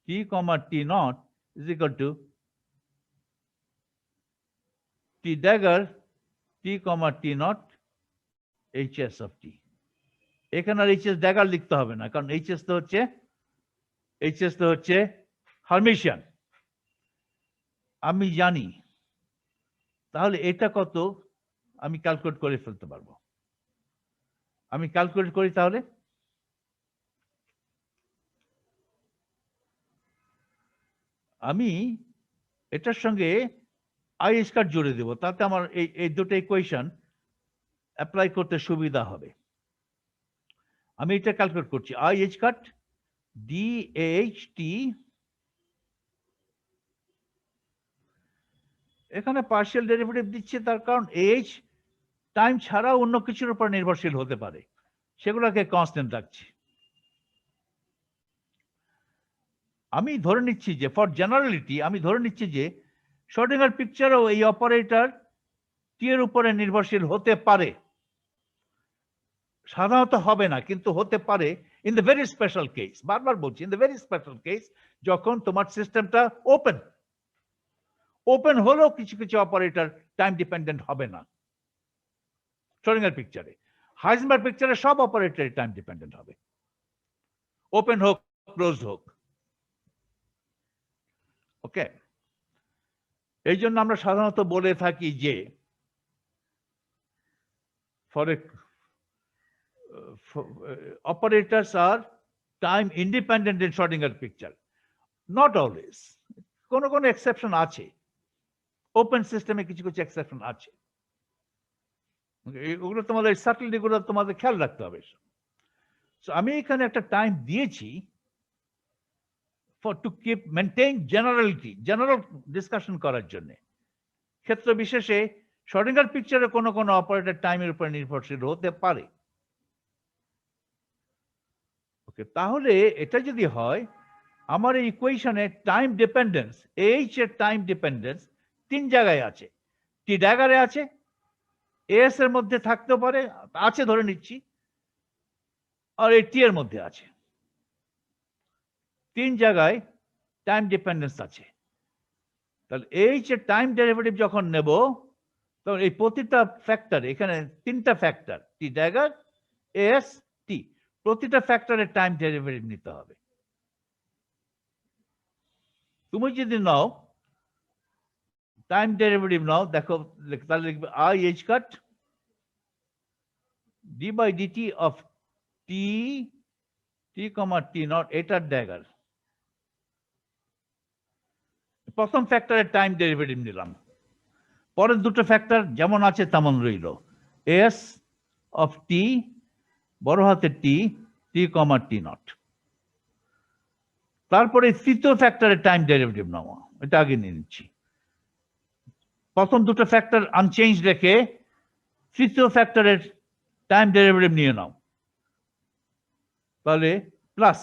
T comma T naught is equal to T dagger T comma T naught HS of T. এখানে আর এইচএস ড্যাগার লিখতে হবে না, কারণ এইচএস তো হচ্ছে হার্মিশিয়ান, আমি জানি। তাহলে এটা কত আমি ক্যালকুলেট করে ফেলতে পারবো। আমি ক্যালকুলেট করি, তাহলে আমি এটার সঙ্গে আই স্কয়ার জুড়ে দেব, তাতে আমার এই দুটো ইকুয়েশন অ্যাপ্লাই করতে সুবিধা হবে। আমি এটা ক্যালকুলেট করছি, I H cut D H T, এখানে পার্শিয়াল ডেরিভেটিভ দিচ্ছে, তার কারণ এইচ টাইম ছাড়া অন্য কিছুর উপর নির্ভরশীল হতে পারে। সেগুলোকে কনস্ট্যান্ট রাখছি। আমি ধরে নিচ্ছি যে ফর জেনারেলিটি আমি ধরে নিচ্ছি যে শ্রোডিঙ্গার পিকচারও এই অপারেটর টি এর উপরে নির্ভরশীল হতে পারে, সাধারণত হবে না কিন্তু হতে পারে in the very special case. বারবার বলছি in the very special case, যখন তোমার সিস্টেমটা ওপেন হলেও কিছু কিছু অপারেটর টাইম ডিপেন্ডেন্ট হবে না শ্রোডিঙ্গার পিকচারে। হাইজেনবার্গ পিকচারে সব অপারেটর টাইম ডিপেন্ডেন্ট হবে, ওপেন হোক ক্লোজ হোক। ওকে, এই জন্য আমরা সাধারণত বলে থাকি যে for operators are time independent in Schrodinger picture. Not always. কোন কোন এক্সেপশন আছে, ওপেন সিস্টেমে কিছু কিছু এক্সেপশন আছে, ওগুলো তোমাদের সার্টেনলি গুলো তোমাদের খেয়াল রাখতে হবে। সো আমি এখানে একটা টাইম দিয়েছি for to keep maintain generality, general discussion করার জন্য। ক্ষেত্র বিশেষে শ্রোডিঙ্গার পিকচারে কোনো কোনো অপারেটর টাইমের উপর নির্ভরশীল হতে পারে। ওকে, তাহলে এটা যদি হয় আমার এই ইকুয়েশনে টাইম ডিপেন্ডেন্স, এইচ এর টাইম ডিপেন্ডেন্স তিন জায়গায় আছে। টি ড্যাগারে আছে, এস এর মধ্যে থাকতে পারে, আছে ধরে নিচ্ছি, আর এই টি এর মধ্যে আছে। তিন জায়গায় টাইম ডিপেন্ডেন্স আছে। তাহলে এইচ এর টাইম ডেরিভেটিভ যখন নেব তখন এই প্রতিটা ফ্যাক্টর, এখানে তিনটা ফ্যাক্টর টি ড্যাগার, এস, টি, প্রতিটা ফ্যাক্টরের টাইম ডেরিভেটিভ নিতে হবে। তুমি যদি নাও টাইম ডেরিভেটিভ নাও, দেখো তাহলে লিখবে i H cut D by DT of T T comma T naught, এটার ড্যাগার। প্রথম ফ্যাক্টরের টাইম ডেরিভেটিভ নিলাম, পরের দুটো ফ্যাক্টর যেমন আছে তেমন রইল, এস অফ টি বড় হাতের টি টি কমা টি নট। তারপরে তৃতীয় ফ্যাক্টরের টাইম ডেরিভেটিভ নেওয়া, এটা আগে নিয়ে নিচ্ছি। প্রথম দুটো ফ্যাক্টর আনচেঞ্জ রেখে তৃতীয় ফ্যাক্টরের টাইম ডেরিভেটিভ নিয়ে নাও, তাহলে plus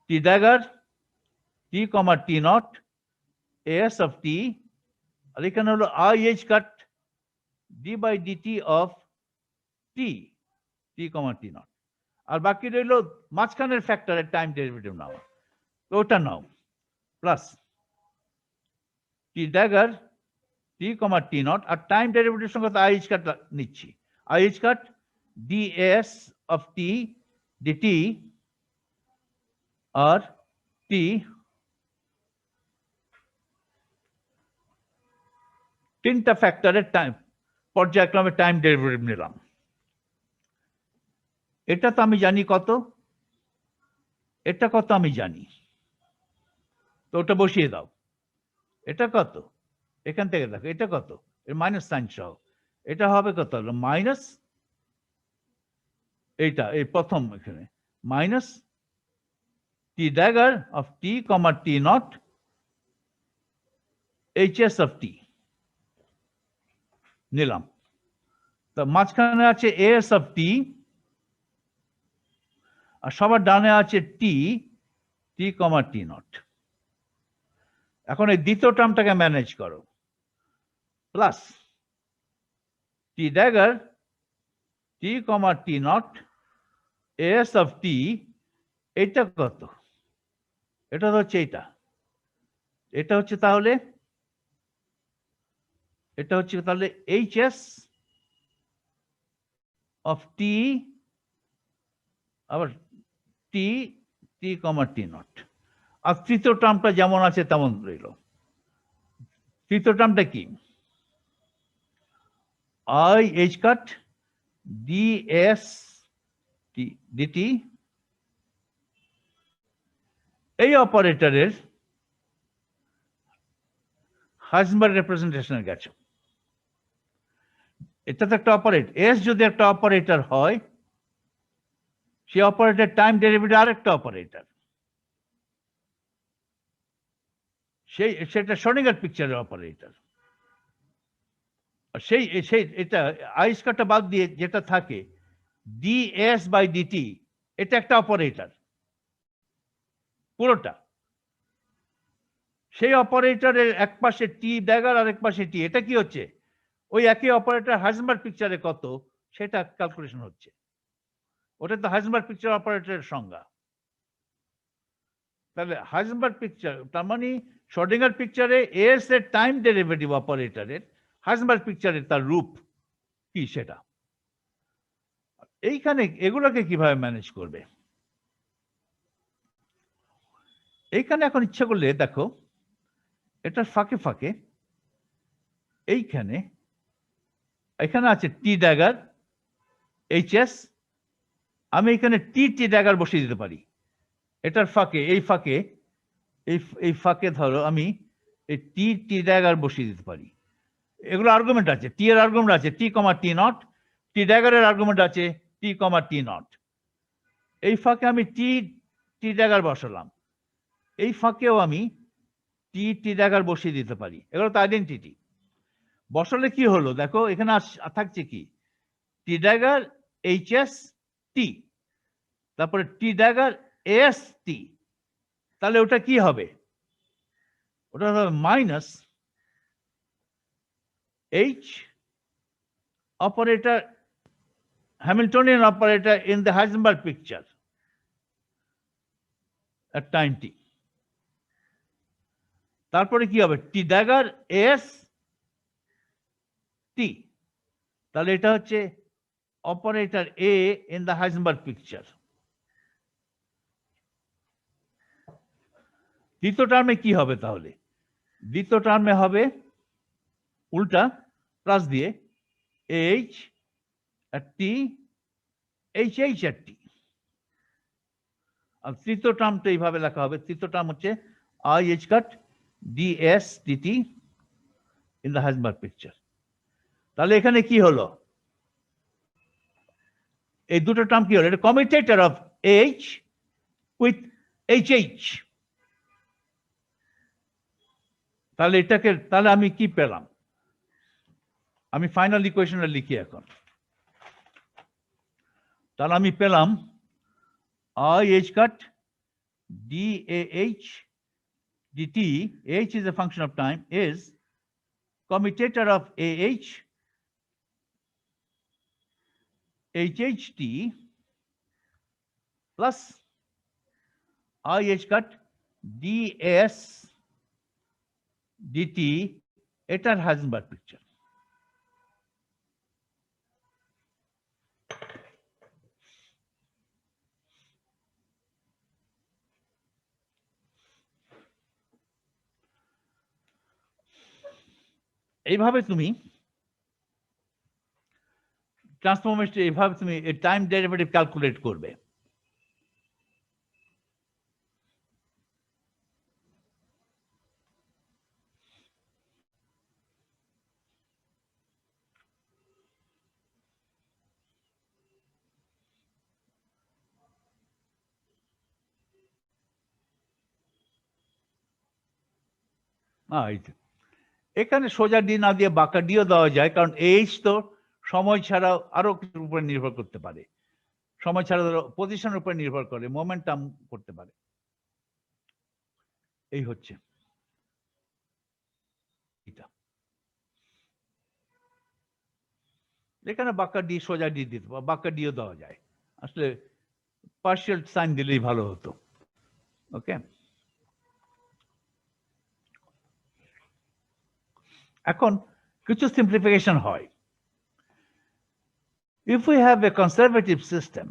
T dagger T comma T naught S of T, আর এখানে হলো I H cut D by DT of T T comma T naught. আর বাকি রইল মাঝখানের ফ্যাক্টরের টাইম ডেরিভেটিভ নেওয়া, তো ওটা নাও plus T dagger T comma টি নট, আর টাইম ডেরিভেটিভ সঙ্গে আই এইচ কাট নিচ্ছি, I H cut D S of T DT আর টি তিনটা ফ্যাক্টরের টাইম পর্যায়ক্রমে টাইম ডেরিভেটিভ নিলাম। এটা তো আমি জানি কত, এটা কত আমি জানি, তো ওটা বসিয়ে দাও। এটা কত, এখান থেকে দেখো এটা কত, এর মাইনাস সাইন সহ এটা হবে কত, হলো মাইনাস এইটা, এই প্রথম এখানে minus T dagger of T comma T naught H S of T নিলাম। তো মাঝখানে আছে এস অফ টি, আর সবার ডানে আছে টি টি কমা টি নট। এখন এই দ্বিতীয় টার্মটাকে ম্যানেজ করো, plus T dagger T comma T naught S of T, এইটা কত, এটা হচ্ছে এইটা, এটা হচ্ছে তাহলে এটা হচ্ছে তাহলে এইচ এস অফ টি আবার টি টি কমা টি নট। আর তৃতীয় টার্মটা যেমন আছে তেমন রইল। তৃতীয় টার্মটা কি, i H cut D S t dt, এই অপারেটরের হাইজেনবার্গ রিপ্রেজেন্টেশনে গেছে। এটা তো একটা অপারেটর, এস যদি একটা অপারেটর হয় সেই অপারেটর টাইম ডেরিভেটিভ আরেকটা অপারেটর, সেটা শ্রোডিঙ্গার পিকচারের অপারেটর। সেই সেই এটা আইস কাটা বাদ দিয়ে যেটা থাকে ds বাই dt, এটা একটা অপারেটর পুরোটা। সেই অপারেটরের এক পাশে টি ড্যাগার আর এক পাশে টি, এটা কি হচ্ছে? ওই একই অপারেটর হাইজেনবার্গ পিকচারে কত সেটা ক্যালকুলেশন হচ্ছে। ওটা তো হাইজেনবার্গ পিকচার অপারেটরের সংজ্ঞা। তাহলে হাইজেনবার্গ পিকচার তার মানে শ্রোডিঙ্গার পিকচারে এস এর টাইম ডেরিভেটিভ অপারেটরের, হাইজেনবার্গ পিকচারে তার রূপ কি সেটা। এইখানে এগুলোকে কিভাবে ম্যানেজ করবে? এইখানে এখন ইচ্ছা করলে দেখো, এটার ফাঁকে ফাঁকে এইখানে এখানে আছে টি ড্যাগার এইচএস, আমি এখানে টি ড্যাগার বসিয়ে দিতে পারি। এটার ফাঁকে এই ফাঁকে ধরো আমি এই টি ড্যাগার বসিয়ে দিতে পারি। এগুলো আর্গুমেন্ট আছে, টি এর আর্গুমেন্ট আছে টি comma T not, T ড্যাগারের argument আছে টি কমা টি নট। এই ফাঁকে আমি টি ড্যাগার বসালাম, এই ফাঁকেও আমি টি ড্যাগার বসিয়ে দিতে পারি। এগুলো তো আইডেন্টিটি। বসালে কি হলো দেখো, এখানে থাকছে কি টি ড্যাগার এইচএস টি, তারপরে টি ড্যাগার এস টি। তাহলে ওটা কি হবে? ওটা হবে minus H operator, Hamiltonian operator in the Heisenberg picture at time t। তারপরে কি হবে? টি ড্যাগার এস টি। তাহলে এটা হচ্ছে operator A in the Heisenberg picture. দ্বিতীয় টার্মে কি হবে তাহলে? দ্বিতীয় টার্মে হবে উল্টা প্লাস দিয়ে এইচ আর টি, এইচ আর টি। আর তৃতীয় টার্মটা এইভাবে লেখা হবে, তৃতীয় টার্ম হচ্ছে i H cut dS dt in the Heisenberg picture. তাহলে এখানে কি হলো? এই দুটো টার্ম কি হলো? এটা commutator of H with H H. তাহলে এটাকে, তাহলে আমি কি পেলাম? আমি ফাইনাল ইকুয়েশনটা লিখি এখন। তাহলে আমি পেলাম I h cut dAh dt, h is a function of time, is commutator of AH HHT plus IH cut ds dt এটার হাইজেনবার্গ পিকচার। এইভাবে তুমি ট্রান্সফরমেশন, এইভাবে তুমি টাইম ডেরিভেটিভ ক্যালকুলেট করবে। এখানে সোজা ডি না দিয়ে বাঁকা ডিও দেওয়া যায়, কারণ এইচ তো সময় ছাড়াও আরো কিছুর উপর নির্ভর করতে পারে। সময় ছাড়া পজিশনের উপর নির্ভর করে, মোমেন্টাম করতে পারে। এই হচ্ছে এটা। এখানে বাঁকা ডি সোজা ডি দিতে পারে, বাঁকা ডিও দেওয়া যায়। আসলে পার্শিয়াল সাইন দিলেই ভালো হতো। ওকে, এখন কিছু সিম্পলিফিকেশন হয়। If we have a conservative system,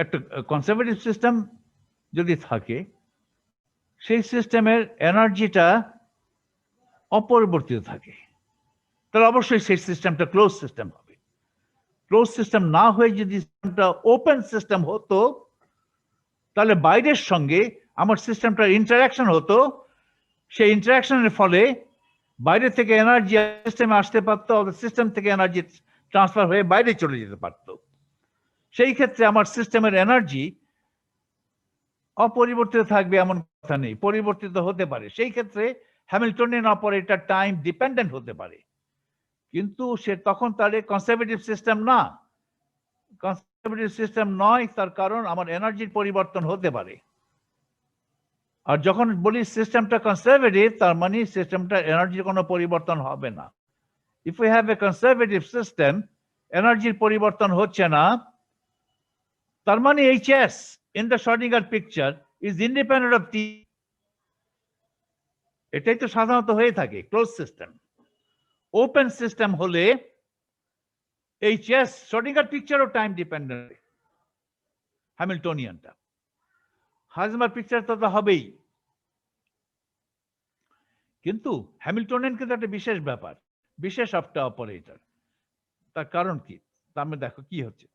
একটা কনজারভেটিভ সিস্টেম যদি থাকে, সেই সিস্টেমের এনার্জিটা অপরিবর্তিত থাকে, তাহলে অবশ্যই সেই সিস্টেমটা ক্লোজ সিস্টেম হবে। ক্লোজ সিস্টেম না হয়ে যদি সিস্টেমটা ওপেন সিস্টেম হতো, তাহলে বাইরের সঙ্গে আমার সিস্টেমটার ইন্টারাকশন হতো। সেই ইন্টারাকশনের ফলে বাইরে থেকে এনার্জি সিস্টেমে আসতে পারতো, সিস্টেম থেকে এনার্জি ট্রান্সফার হয়ে বাইরে চলে যেতে পারতো। সেই ক্ষেত্রে আমার সিস্টেমের এনার্জি অপরিবর্তিত থাকবে এমন কথা নেই, পরিবর্তিত হতে পারে। সেই ক্ষেত্রে হ্যামিল্টনিয়ান অপারেটর টাইম ডিপেন্ডেন্ট হতে পারে। কিন্তু সে তখন তার কনজারভেটিভ সিস্টেম না, কনজারভেটিভ সিস্টেম নয়, তার কারণ আমার এনার্জির পরিবর্তন হতে পারে। আর যখন বলি সিস্টেমটা কনজারভেটিভ, তার মানে সিস্টেমটা এনার্জির কোনো পরিবর্তন হবে না। If we have a conservative system, এনার্জির পরিবর্তন হচ্ছে না, তার মানে HS in the Schrodinger picture is independent of T. এটাই তো সাধারণত হয়ে থাকে ক্লোজ সিস্টেম। ওপেন সিস্টেম হলে HS Schrodinger পিকচারও টাইম ডিপেন্ডেন্ট, হ্যামিল্টনিয়ানটা। হাইজেনবার্গ পিকচার তো হবেই, কিন্তু হ্যামিল্টনিয়ান কিন্তু একটা বিশেষ ব্যাপার, বিশেষ একটা অপারেটর। তার কারণ কি? তার মধ্যে দেখো কি হচ্ছে।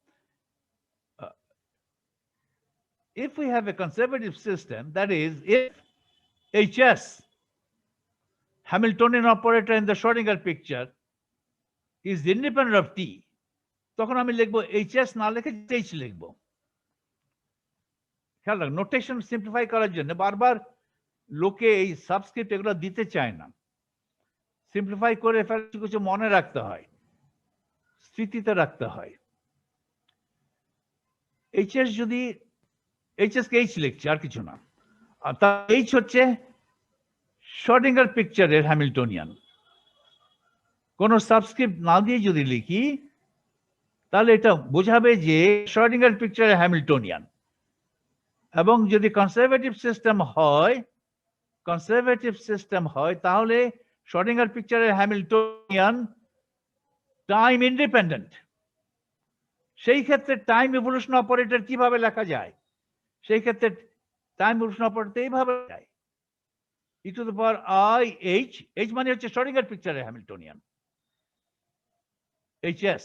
If we have a conservative system, that is, if HS, Hamiltonian operator in the Schrodinger picture, is independent of T, তখন আমি লিখবো HS না লিখে H লিখবো। খেয়াল রাখ, নোটেশন সিম্পলিফাই করার জন্য বারবার লোকে এই সাবস্ক্রিপ্ট এগুলো দিতে চায় না। সিম্পলিফাই করে কিছু মনে রাখতে হয়, স্মৃতিতে রাখতে হয়। HS যদি HS কে H লিখছে, আর কিছু না। আর তার H হচ্ছে Schrodinger পিকচারের হ্যামিল্টনিয়ান। কোন সাবস্ক্রিপ্ট না দিয়ে যদি লিখি, তাহলে এটা বোঝাবে যে Schrodinger পিকচারের হ্যামিল্টনিয়ান। এবং যদি কনজারভেটিভ সিস্টেম হয়, তাহলে Schrodinger পিকচারের হ্যামিল্টনিয়ান টাইম ইন্ডিপেন্ডেন্ট। সেই ক্ষেত্রে টাইম ইভলিউশন অপারেটর কিভাবে লেখা যায়? সেই ক্ষেত্রে টাইম ইভলিউশন অপারেটর এইভাবে যায়, e to the power I H, H মানে হচ্ছে Schrodinger পিকচারের হ্যামিল্টনিয়ান, HS।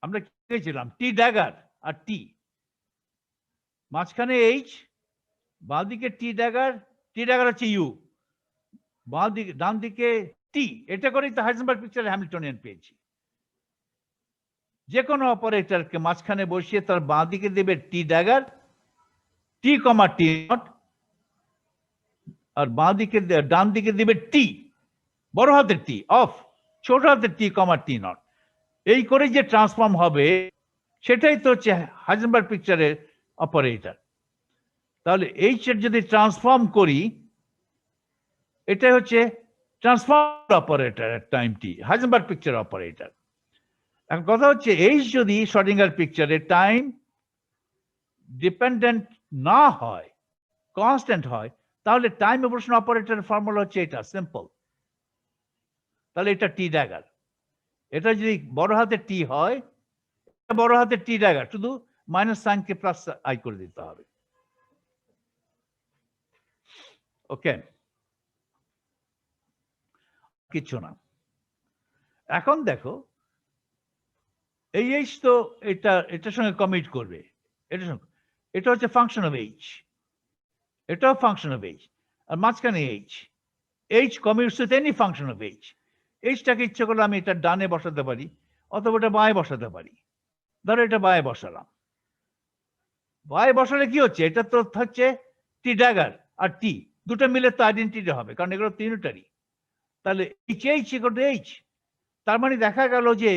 আমরা কি পেয়েছিলাম? T ড্যাগার আর T, মাঝখানে H, বাঁ দিকে T ড্যাগার হচ্ছে U, বাঁ দিকে ডান দিকে T। এটা করেই তো হাইজেনবার্গ পিকচারের হ্যামিল্টনিয়ান পেয়েছি। যে কোনো অপারেটরকে মাঝখানে বসিয়ে তার বাঁ দিকে দেবে T dagger, T, T naught, আর বাঁ দিকে ডান দিকে দিবে T, বড় হাতের T অফ, ছোট হাতের T, T নট। এই করে যে ট্রান্সফর্ম হবে, সেটাই তো হচ্ছে হাইজেনবার্গ পিকচারের অপারেটর। তাহলে H এর যদি ট্রান্সফর্ম করি, এটাই হচ্ছে ট্রান্সফর্ম অপারেটর এর time T, Heisenberg picture operator. এখন কথা হচ্ছে H যদি Schrodinger পিকচারে টাইম ডিপেন্ডেন্ট না হয়, কনস্ট্যান্ট হয়, তাহলে টাইম ইভলিউশন অপারেটরের ফর্মুলা হচ্ছে এটা, সিম্পল। তাহলে এটা T ড্যাগার। এটা যদি বড় হাতের T হয়, বড় হাতের T ড্যাগার, শুধু মাইনাস সাইনকে প্লাস আই করে দিতে হবে। ওকে, কিছু না। এখন দেখো, এই H তো এটার সঙ্গে কমিট করবে, এটা হচ্ছে ফাংশন অফ H, এটাও ফাংশন অফ H, আর মাঝখানে H commits with any function of H। Hটাকে ইচ্ছে করলে আমি এটা ডানে বসাতে পারি, অথবা এটা বাঁয়ে বসাতে পারি। ধরো এটা বাঁয়ে বসালাম। বাঁয়ে বসালে কি হচ্ছে? এটা তো হচ্ছে T ড্যাগার আর T, দুটো মিলে তো আইডেন্টিটি হবে, কারণ এগুলো তিনটারই। তাহলে H, তার মানে দেখা গেল যে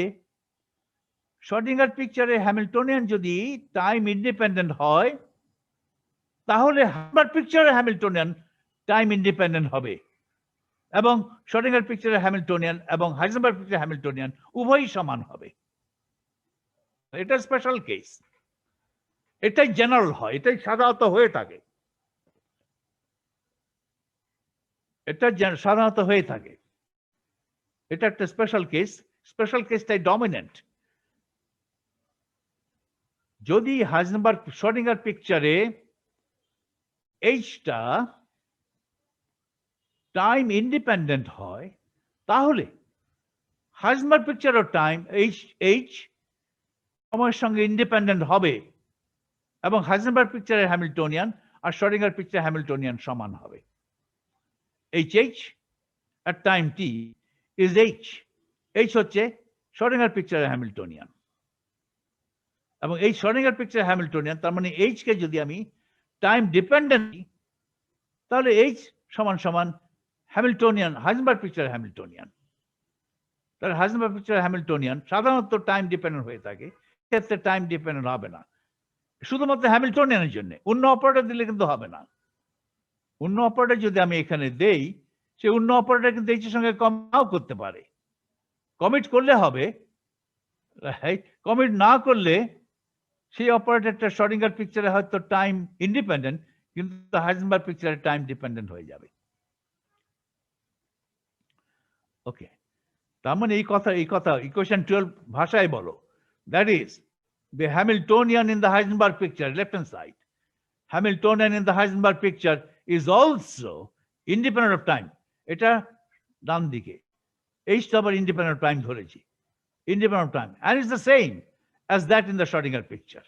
Schrodinger পিকচারে হ্যামিল্টনিয়ান যদি টাইম ইন্ডিপেন্ডেন্ট হয়, তাহলে হাইজেনবার্গ পিকচারে হ্যামিল্টনিয়ান টাইম ইন্ডিপেন্ডেন্ট হবে, এবং Schrodinger পিকচারে হ্যামিল্টনিয়ান এবং হাইজেনবার্গ পিকচারে হ্যামিল্টনিয়ান উভয়ই সমান হবে। এটা স্পেশাল কেস, এটাই জেনারেল হয়, এটাই সাধারণত হয়ে থাকে, এটা সাধারণত হয়ে থাকে। এটা একটা স্পেশাল কেস, স্পেশাল কেসটাই ডমিনেন্ট। যদি হাইজেনবার্গ Schrodinger পিকচারে Hটা টাইম ইন্ডিপেন্ডেন্ট হয়, তাহলে হাইজেনবার্গ পিকচারও টাইম H সময়ের সঙ্গে ইন্ডিপেন্ডেন্ট হবে, এবং হাইজেনবার্গ পিকচারের হ্যামিল্টনিয়ান আর Schrodinger পিকচার হ্যামিল্টনিয়ান সমান হবে। H at time T is H হচ্ছে Schrodinger পিকচারের হ্যামিল্টনিয়ান, এবং এই Schrodinger পিকচারের হ্যামিল্টনিয়ান, তার মানে H কে যদি আমি টাইম ডিপেন্ডেন্ট, তাহলে H সমান সমান হ্যামিল্টনিয়ান, হাইজেনবার্গ পিকচারের হ্যামিল্টনিয়ান। তাহলে হাইজেনবার্গ পিকচার হ্যামিল্টনিয়ান সাধারণত টাইম ডিপেন্ডেন্ট হয়ে থাকে, ক্ষেত্রে টাইম ডিপেন্ডেন্ট হবে না, শুধুমাত্র হ্যামিল্টনিয়ানের জন্য। অন্য অপারেটর দিলে কিন্তু হবে না। অন্য অপারেটর যদি আমি এখানে দেই, সে অন্য অপারেটর কিন্তু এইচ এর সঙ্গে কম নাও করতে পারে। কমিট করলে হবে, কমিট না করলে সেই অপারেটরটা শ্রোডিঙ্গার পিকচারে হয়তো টাইম ইন্ডিপেন্ডেন্ট, কিন্তু হাইজেনবার্গ পিকচারে টাইম ডিপেন্ডেন্ট হয়ে যাবে। ওকে, তার মানে এই কথা ইকুয়েশন 12 ভাষায় বলো, that is the Hamiltonian in the Heisenberg picture, left hand side, Hamiltonian in the Heisenberg picture is also independent of time. এটা ডান দিকে, H তো আবার independent of time ধরেছি, independent of time, and it's the same as that in the Schrodinger picture.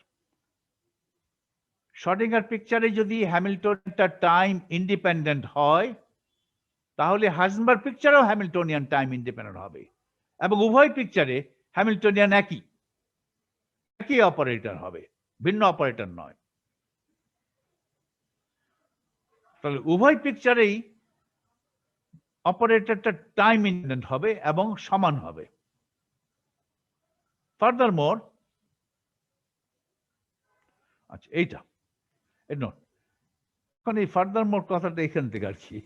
Schrodinger picture যদি হ্যামিল্টনটা time independent হয়, তাহলে Heisenberg পিকচারেও Hamiltonian time independent হবে, এবং উভয় পিকচারে হ্যামিল্টনিয়ান একই অপারেটর হবে, ভিন্ন অপারেটর নয়। তাহলে উভয় পিকচারেই অপারেটরটা টাইম ইন্ডিপেন্ডেন্ট হবে এবং সমান হবে। ফার্দারমোর, আচ্ছা এইটা নোট, এখন এই ফার্দারমোর কথাটা এখান থেকে আর কি,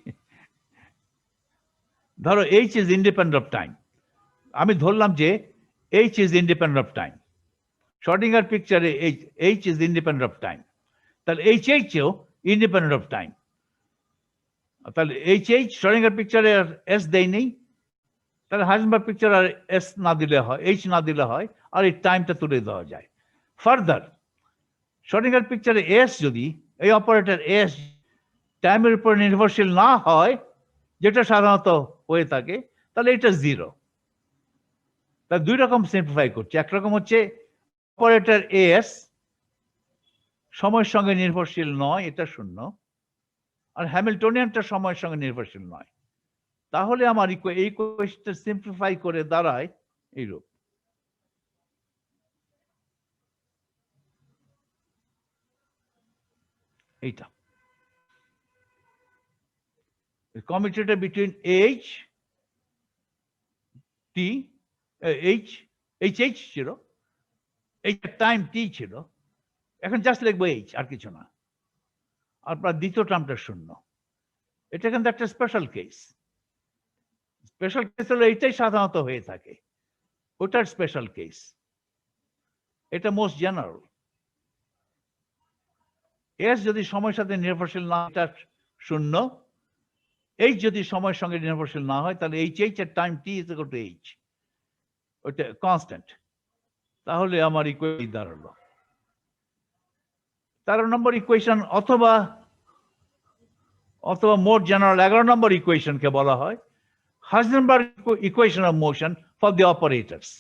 ধরো H is independent of time, আমি ধরলাম যে H is independent of time, Schrodinger পিকচারে H is independent of time, তাহলে এইচও ইন্ডিপেন্ডেন্ট অফ টাইম। তাহলে এইচ শ্রোডিঙ্গার পিকচারে আর এস দেই নেই, তাহলে হাইজেনবার্গ পিকচার আর এস না দিলে হয়, এইচ না দিলে হয়, আর এই টাইমটা তুলে দেওয়া যায়। ফার্দার, শ্রোডিঙ্গার পিকচারে এস যদি, এই অপারেটর এস টাইমের উপর নির্ভরশীল না হয়, যেটা সাধারণত হয়ে থাকে, তাহলে এটা জিরো। তা দুই রকম সিম্পলিফাই করছে, একরকম হচ্ছে অপারেটর এস সময়ের সঙ্গে নির্ভরশীল নয়, এটা শূন্য, আর হ্যামিল্টনিয়ানটা সময়ের সঙ্গে নির্ভরশীল নয়। তাহলে আমার এই কোয়েশ্চনটা সিম্পলিফাই করে দাঁড়ায় এইরূপ, এইটা commutator between H ছিল, এই টাইম টি ছিল, এখন জাস্ট লিখবো এইচ, আর কিছু না, আর দ্বিতীয় টার্মটা শূন্য। এটা কিন্তু একটা স্পেশাল কেস। স্পেশাল কেস হলো এইটাই সাধারণত হয়ে থাকে, ওটার স্পেশাল কেস, এটা মোস্ট জেনারেল। এস যদি সময়ের সাথে নির্ভরশীল না, এটা শূন্য। এইচ যদি সময়ের সঙ্গে নির্ভরশীল না হয়, তাহলে এইচ এর time T is equal two H, ওইটা কনস্ট্যান্ট। তাহলে আমার ইকুয়েশন দাঁড়ালো 13 নম্বর ইকুয়েশন, অথবা মোর জেনারেল 11 নম্বর ইকুয়েশনকে বলা হয় Heisenberg equation of motion for the operators.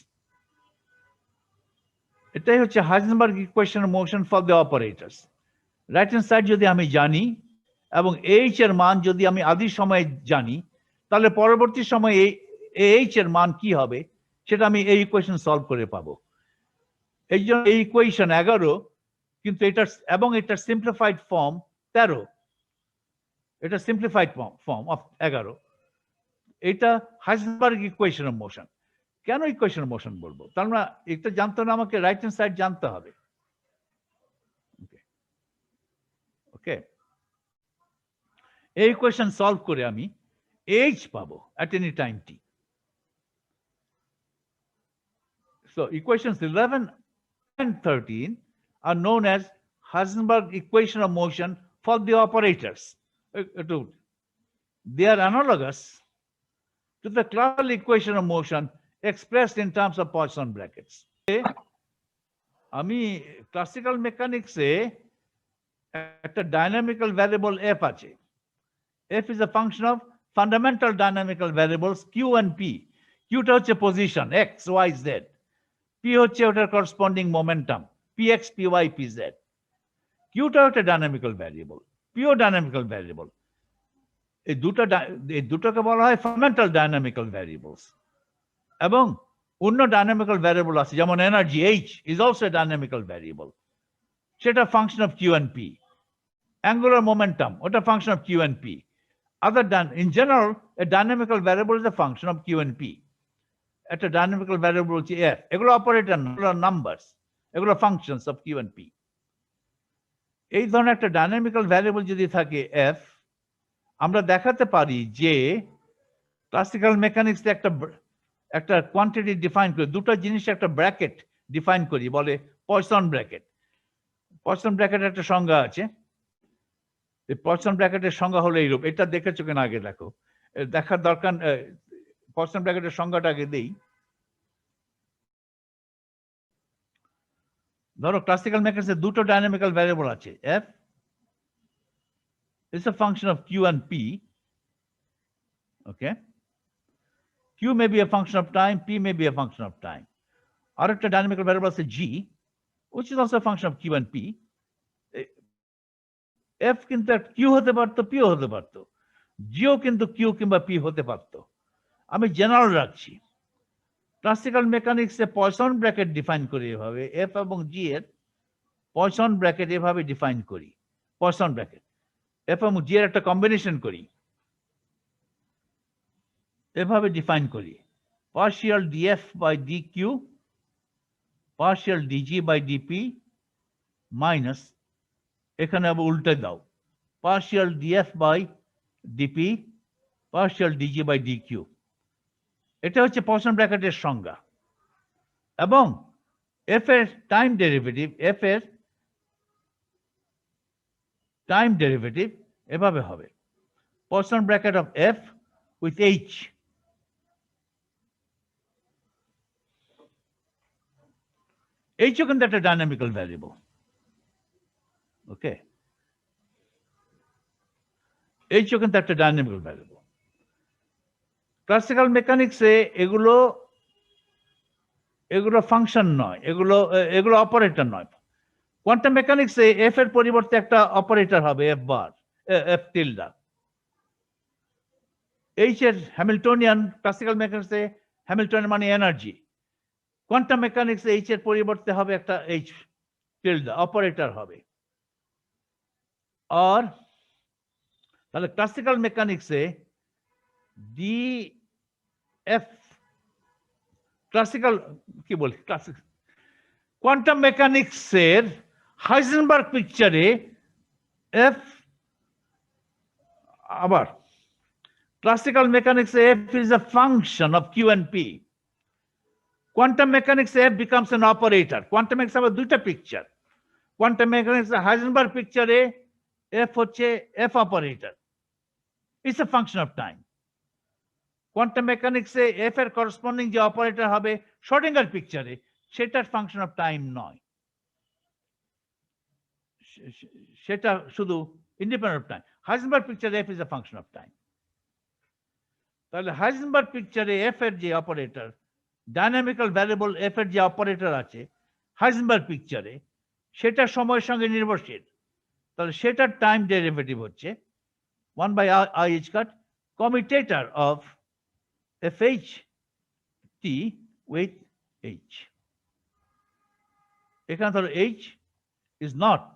এটাই হচ্ছে Heisenberg equation of motion for the operators. Right hand side যদি আমি জানি এবং এইচ এর মান যদি আমি আদি সময়ে জানি, তাহলে পরবর্তী সময়ে এইচ এর মান কি হবে সেটা আমি এই ইকুয়েশন সলভ করে পাবো। এই জন্য এই ইকুয়েশন 11, কিন্তু এটার এবং এটার সিম্পলিফাইড ফর্ম 13, এটা সিম্পলিফাইড ফর্ম অফ 11। এটা হাইজেনবার্গ ইকুয়েশন অফ মোশন। কেন ইকুয়েশন অফ মোশন বলবো? তার মানে এটা জানতে হলে আমাকে রাইট হ্যান্ড সাইড জানতে হবে। ওকে, এই ইকুয়েশন সলভ করে আমি এইচ পাবো at any time t. So equations 11 and 13 are known as Heisenberg equation of motion for the operators. They are analogous to the classical equation of motion expressed in terms of Poisson brackets. আমি classical মেকানিক্সে একটা dynamical variable f আছে। f is a function of fundamental dynamical variables q and p. q টা হচ্ছে position x y z, p হচ্ছে ওটার corresponding momentum px py pz। q টা একটা dynamical variable, p ও dynamical variable. এই দুটোকে বলা হয় ফান্ডামেন্টাল ডাইনামিক্যাল ভ্যারিয়েবলস। এবং অন্য ডাইনামিক্যাল ভ্যারিয়েবল আছে, যেমন energy h is also a dynamical variable, সেটা function of q and p। Angular momentum, ওটা function of q and p। In general, a dynamical variable is a function of q and p. একটা dynamical variable বলছি F, এগুলো operator না, এগুলো numbers, এগুলো functions of Q and p. এই ধরনের একটা ডাইনামিক্যাল ভ্যারিয়েবল যদি থাকে এফ, আমরা দেখাতে পারি যে ক্লাসিক্যাল মেকানিক্সে একটা কোয়ান্টিটি ডিফাইন করি, দুটো জিনিস একটা ব্র্যাকেট ডিফাইন করি, বলে পয়সন ব্র্যাকেট। পয়সন ব্র্যাকেটের একটা সংজ্ঞা আছে। এই পয়সন ব্র্যাকেটের সংজ্ঞা হলো এইরূপ, এটা দেখেছো কিনা আগে দেখো, দেখার দরকার। পয়সন ব্র্যাকেটের সংজ্ঞাটা আগে দেই। ধরো ক্লাসিক্যাল মেকানিক্সে দুটো ডাইনামিক্যাল ভ্যারিয়েবল আছে, F is a function of q and p. Okay, q may be a function of time, p may be a function of time. আরেকটা ডাইনামিক্যাল ভ্যারিয়েবল আছে g, which is also a function of q and p. f কিন্তু q হতে পারতো, p হতে পারতো, g ও কিন্তু q কিংবা p হতে পারতো। আমি জেনারেল রাখছি। ক্লাসিক্যাল মেকানিক্সে পয়সন ব্র্যাকেট ডিফাইন করি এভাবে, এফ এবং জি এর পয়সন ব্র্যাকেট এভাবে ডিফাইন করি। পয়সন ব্র্যাকেট এফ এবং জি এর একটা কম্বিনেশন করি, এভাবে ডিফাইন করি, partial dF by d q partial dG by dp minus, এখানে আবার উল্টে দাও, partial dF by dp partial dG by d q. এটা হচ্ছে পয়সন ব্র্যাকেটের সংজ্ঞা। এবং এফ এর টাইম ডেরিভেটিভ, এফ এর টাইম ডেরিভেটিভ এভাবে হবে, poison bracket of F with H. HO কিন্তু একটা ডাইনামিক্যাল ভ্যারিয়েবল। ওকে, এইচও কিন্তু একটা ডাইনামিক্যাল ভ্যারিয়েবল। ক্লাসিক্যাল মেকানিক্সে এগুলো ফাংশন নয়, এগুলো অপারেটর নয়। কোয়ান্টাম মেকানিক্সে এফ এর পরিবর্তে একটা অপারেটর হবে, এফ বার, এফ টিলডা। এইচ এর হ্যামিল্টনিয়ান, ক্লাসিক্যাল মেকানিক্সে হ্যামিল্টনিয়ান মানে এনার্জি, কোয়ান্টাম মেকানিক্সে এইচ এর পরিবর্তে হবে একটা এইচ টিলডা, অপারেটর হবে। আর তাহলে ক্লাসিক্যাল মেকানিক্সে ডি এফ, ক্লাসিক্যাল কি বলি, ক্লাসিক কোয়ান্টাম মেকানিক্সের হাইজেনবার্গ পিকচারে এফ, আবার ক্লাসিক্যাল মেকানিক্সে F is a function of Q and P. Quantum মেকানিক্সে F becomes an operator. Quantum mechanics আবার দুইটা পিকচার। কোয়ান্টাম মেকানিক্সে হাইজেনবার্গ পিকচারে এফ হচ্ছে F operator, it's a function of time. Quantum মেকানিক্সে এফ এর করসপন্ডিং যে অপারেটর হবে শ্রোডিঙ্গার পিকচারে, সেটার ফাংশন অফ টাইম নয়, সেটা শুধু ইন্ডিপেন্ডেন্ট অফ টাইম। হাইজেনবার্গ পিকচারে F is a function of time. তাহলে হাইজেনবার্গ পিকচারে এফ এর যে অপারেটর, ডাইনামিক্যাল ভ্যারিয়েবল এফ এর যে অপারেটর আছে হাইজেনবার্গ পিকচারে, সেটা সময়ের সঙ্গে নির্ভরশীল। তাহলে সেটার টাইম ডেরিভেটিভ হচ্ছে 1/i cut commutator of fh t with h. এখানে ধরো h is not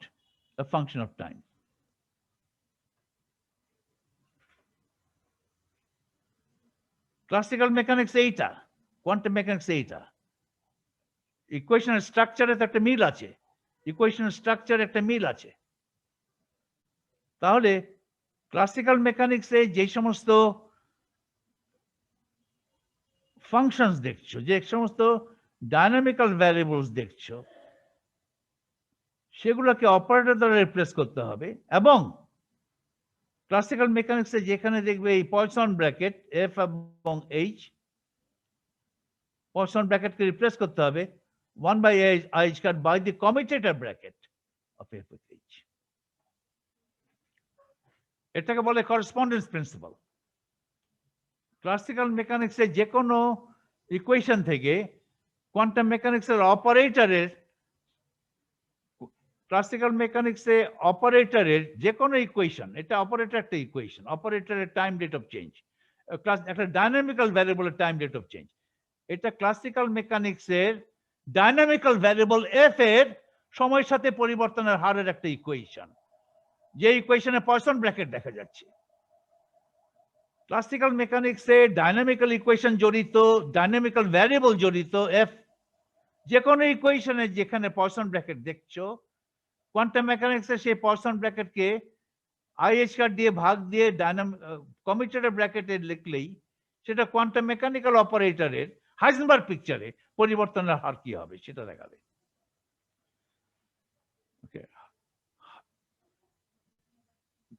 a function of time. Classical mechanics এইটা, কোয়ান্টাম মেকানিক্স এইটা। ইকুয়েশনের স্ট্রাকচারে তো একটা মিল আছে, ইকুয়েশনের স্ট্রাকচারে একটা মিল আছে। তাহলে ক্লাসিক্যাল মেকানিক্সে যে সমস্ত ফাংশনস দেখছো, যে সমস্ত ডাইনামিক্যাল ভ্যারিয়েবলস দেখছো, সেগুলোকে অপারেটর দ্বারা রিপ্লেস করতে হবে। এবং ক্লাসিক্যাল মেকানিক্সে যেখানে দেখবে এই পয়সন ব্র্যাকেট এফ এবং এইচ, পয়সন ব্র্যাকেটকে রিপ্লেস করতে হবে 1/i cut by the commutator bracket of F with H. এটাকে বলে করসপন্ডেন্স প্রিন্সিপাল। ক্লাসিক্যাল মেকানিক্সে যে কোনো ইকুয়েশন থেকে কোয়ান্টাম মেকানিক্সের অপারেটরের, ক্লাসিক্যাল মেকানিক্সে অপারেটরের যে কোনো ইকুয়েশন, এটা অপারেটর একটা ইকুয়েশন, অপারেটরের টাইম রেট অফ চেঞ্জ, একটা ডাইনামিক্যাল ভ্যারিয়েবলের টাইম রেট অফ চেঞ্জ, এটা ক্লাসিক্যাল মেকানিক্সের ডাইনামিক্যাল ভ্যারিয়েবল এফ এর সময়ের সাথে পরিবর্তনের হারের একটা ইকুয়েশন, যে ইকুয়েশনে পয়সন ব্র্যাকেট দেখা যাচ্ছে। ক্লাসিক্যাল মেকানিক্সে ডাইনামিক্যাল ইকুয়েশন জড়িত, ডাইনামিক্যাল ভ্যারিয়েবল জড়িত, এফ যে কোনো ইকুয়েশনে যেখানে পয়সন ব্র্যাকেট দেখছো, কোয়ান্টাম মেকানিক্সে সেই পয়সন ব্র্যাকেটকে আইএইচ কার দিয়ে ভাগ দিয়ে কমিউটেটর ব্র্যাকেটে লিখলেই সেটা কোয়ান্টাম মেকানিক্যাল অপারেটরের হাইজেনবার্গ পিকচারে পরিবর্তনের হার কি হবে সেটা দেখাবে।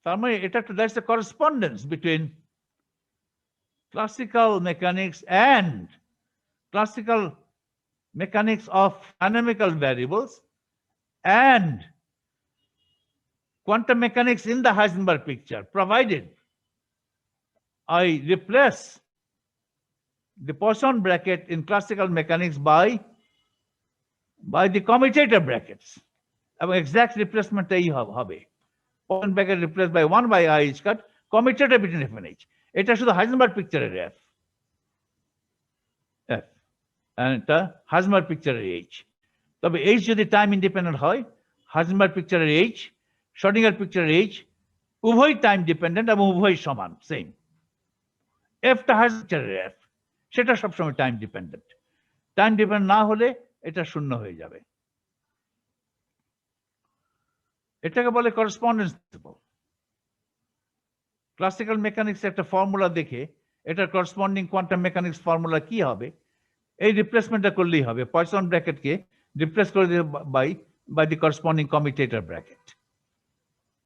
তার মানে এটা একটা that's the correspondence between classical mechanics and classical mechanics of dynamical variables and quantum mechanics in the Heisenberg picture, provided I replace the Poisson bracket in classical mechanics by the commutator brackets. Exact replacement hobe. Poisson bracket replaced by 1 by I is cut, commutator between F and H. এটা শুধু Heisenberg পিকচারের F, এটা Heisenberg পিকচারের H. তবে H যদি time independent হয়, Heisenberg পিকচারের H, Schrödinger পিকচারের H উভয় time dependent এবং উভয় সমান, সেম। এফটা হাইজেনবার্গের এফ, সেটা সবসময় টাইম ডিপেন্ডেন্ট। টাইম ডিপেন্ডেন্ট না হলে এটা শূন্য হয়ে যাবে। এটাকে বলে করেসপন্ডেন্স প্রিন্সিপল। ক্লাসিক্যাল মেকানিক্স একটা ফর্মুলা দেখে এটার করসপন্ডিং কোয়ান্টাম মেকানিক্স ফর্মুলা কি হবে এই রিপ্লেসমেন্টটা করলেই হবে। পয়সন ব্র্যাকেটকে রিপ্লেস করে দিবে by the corresponding commutator bracket.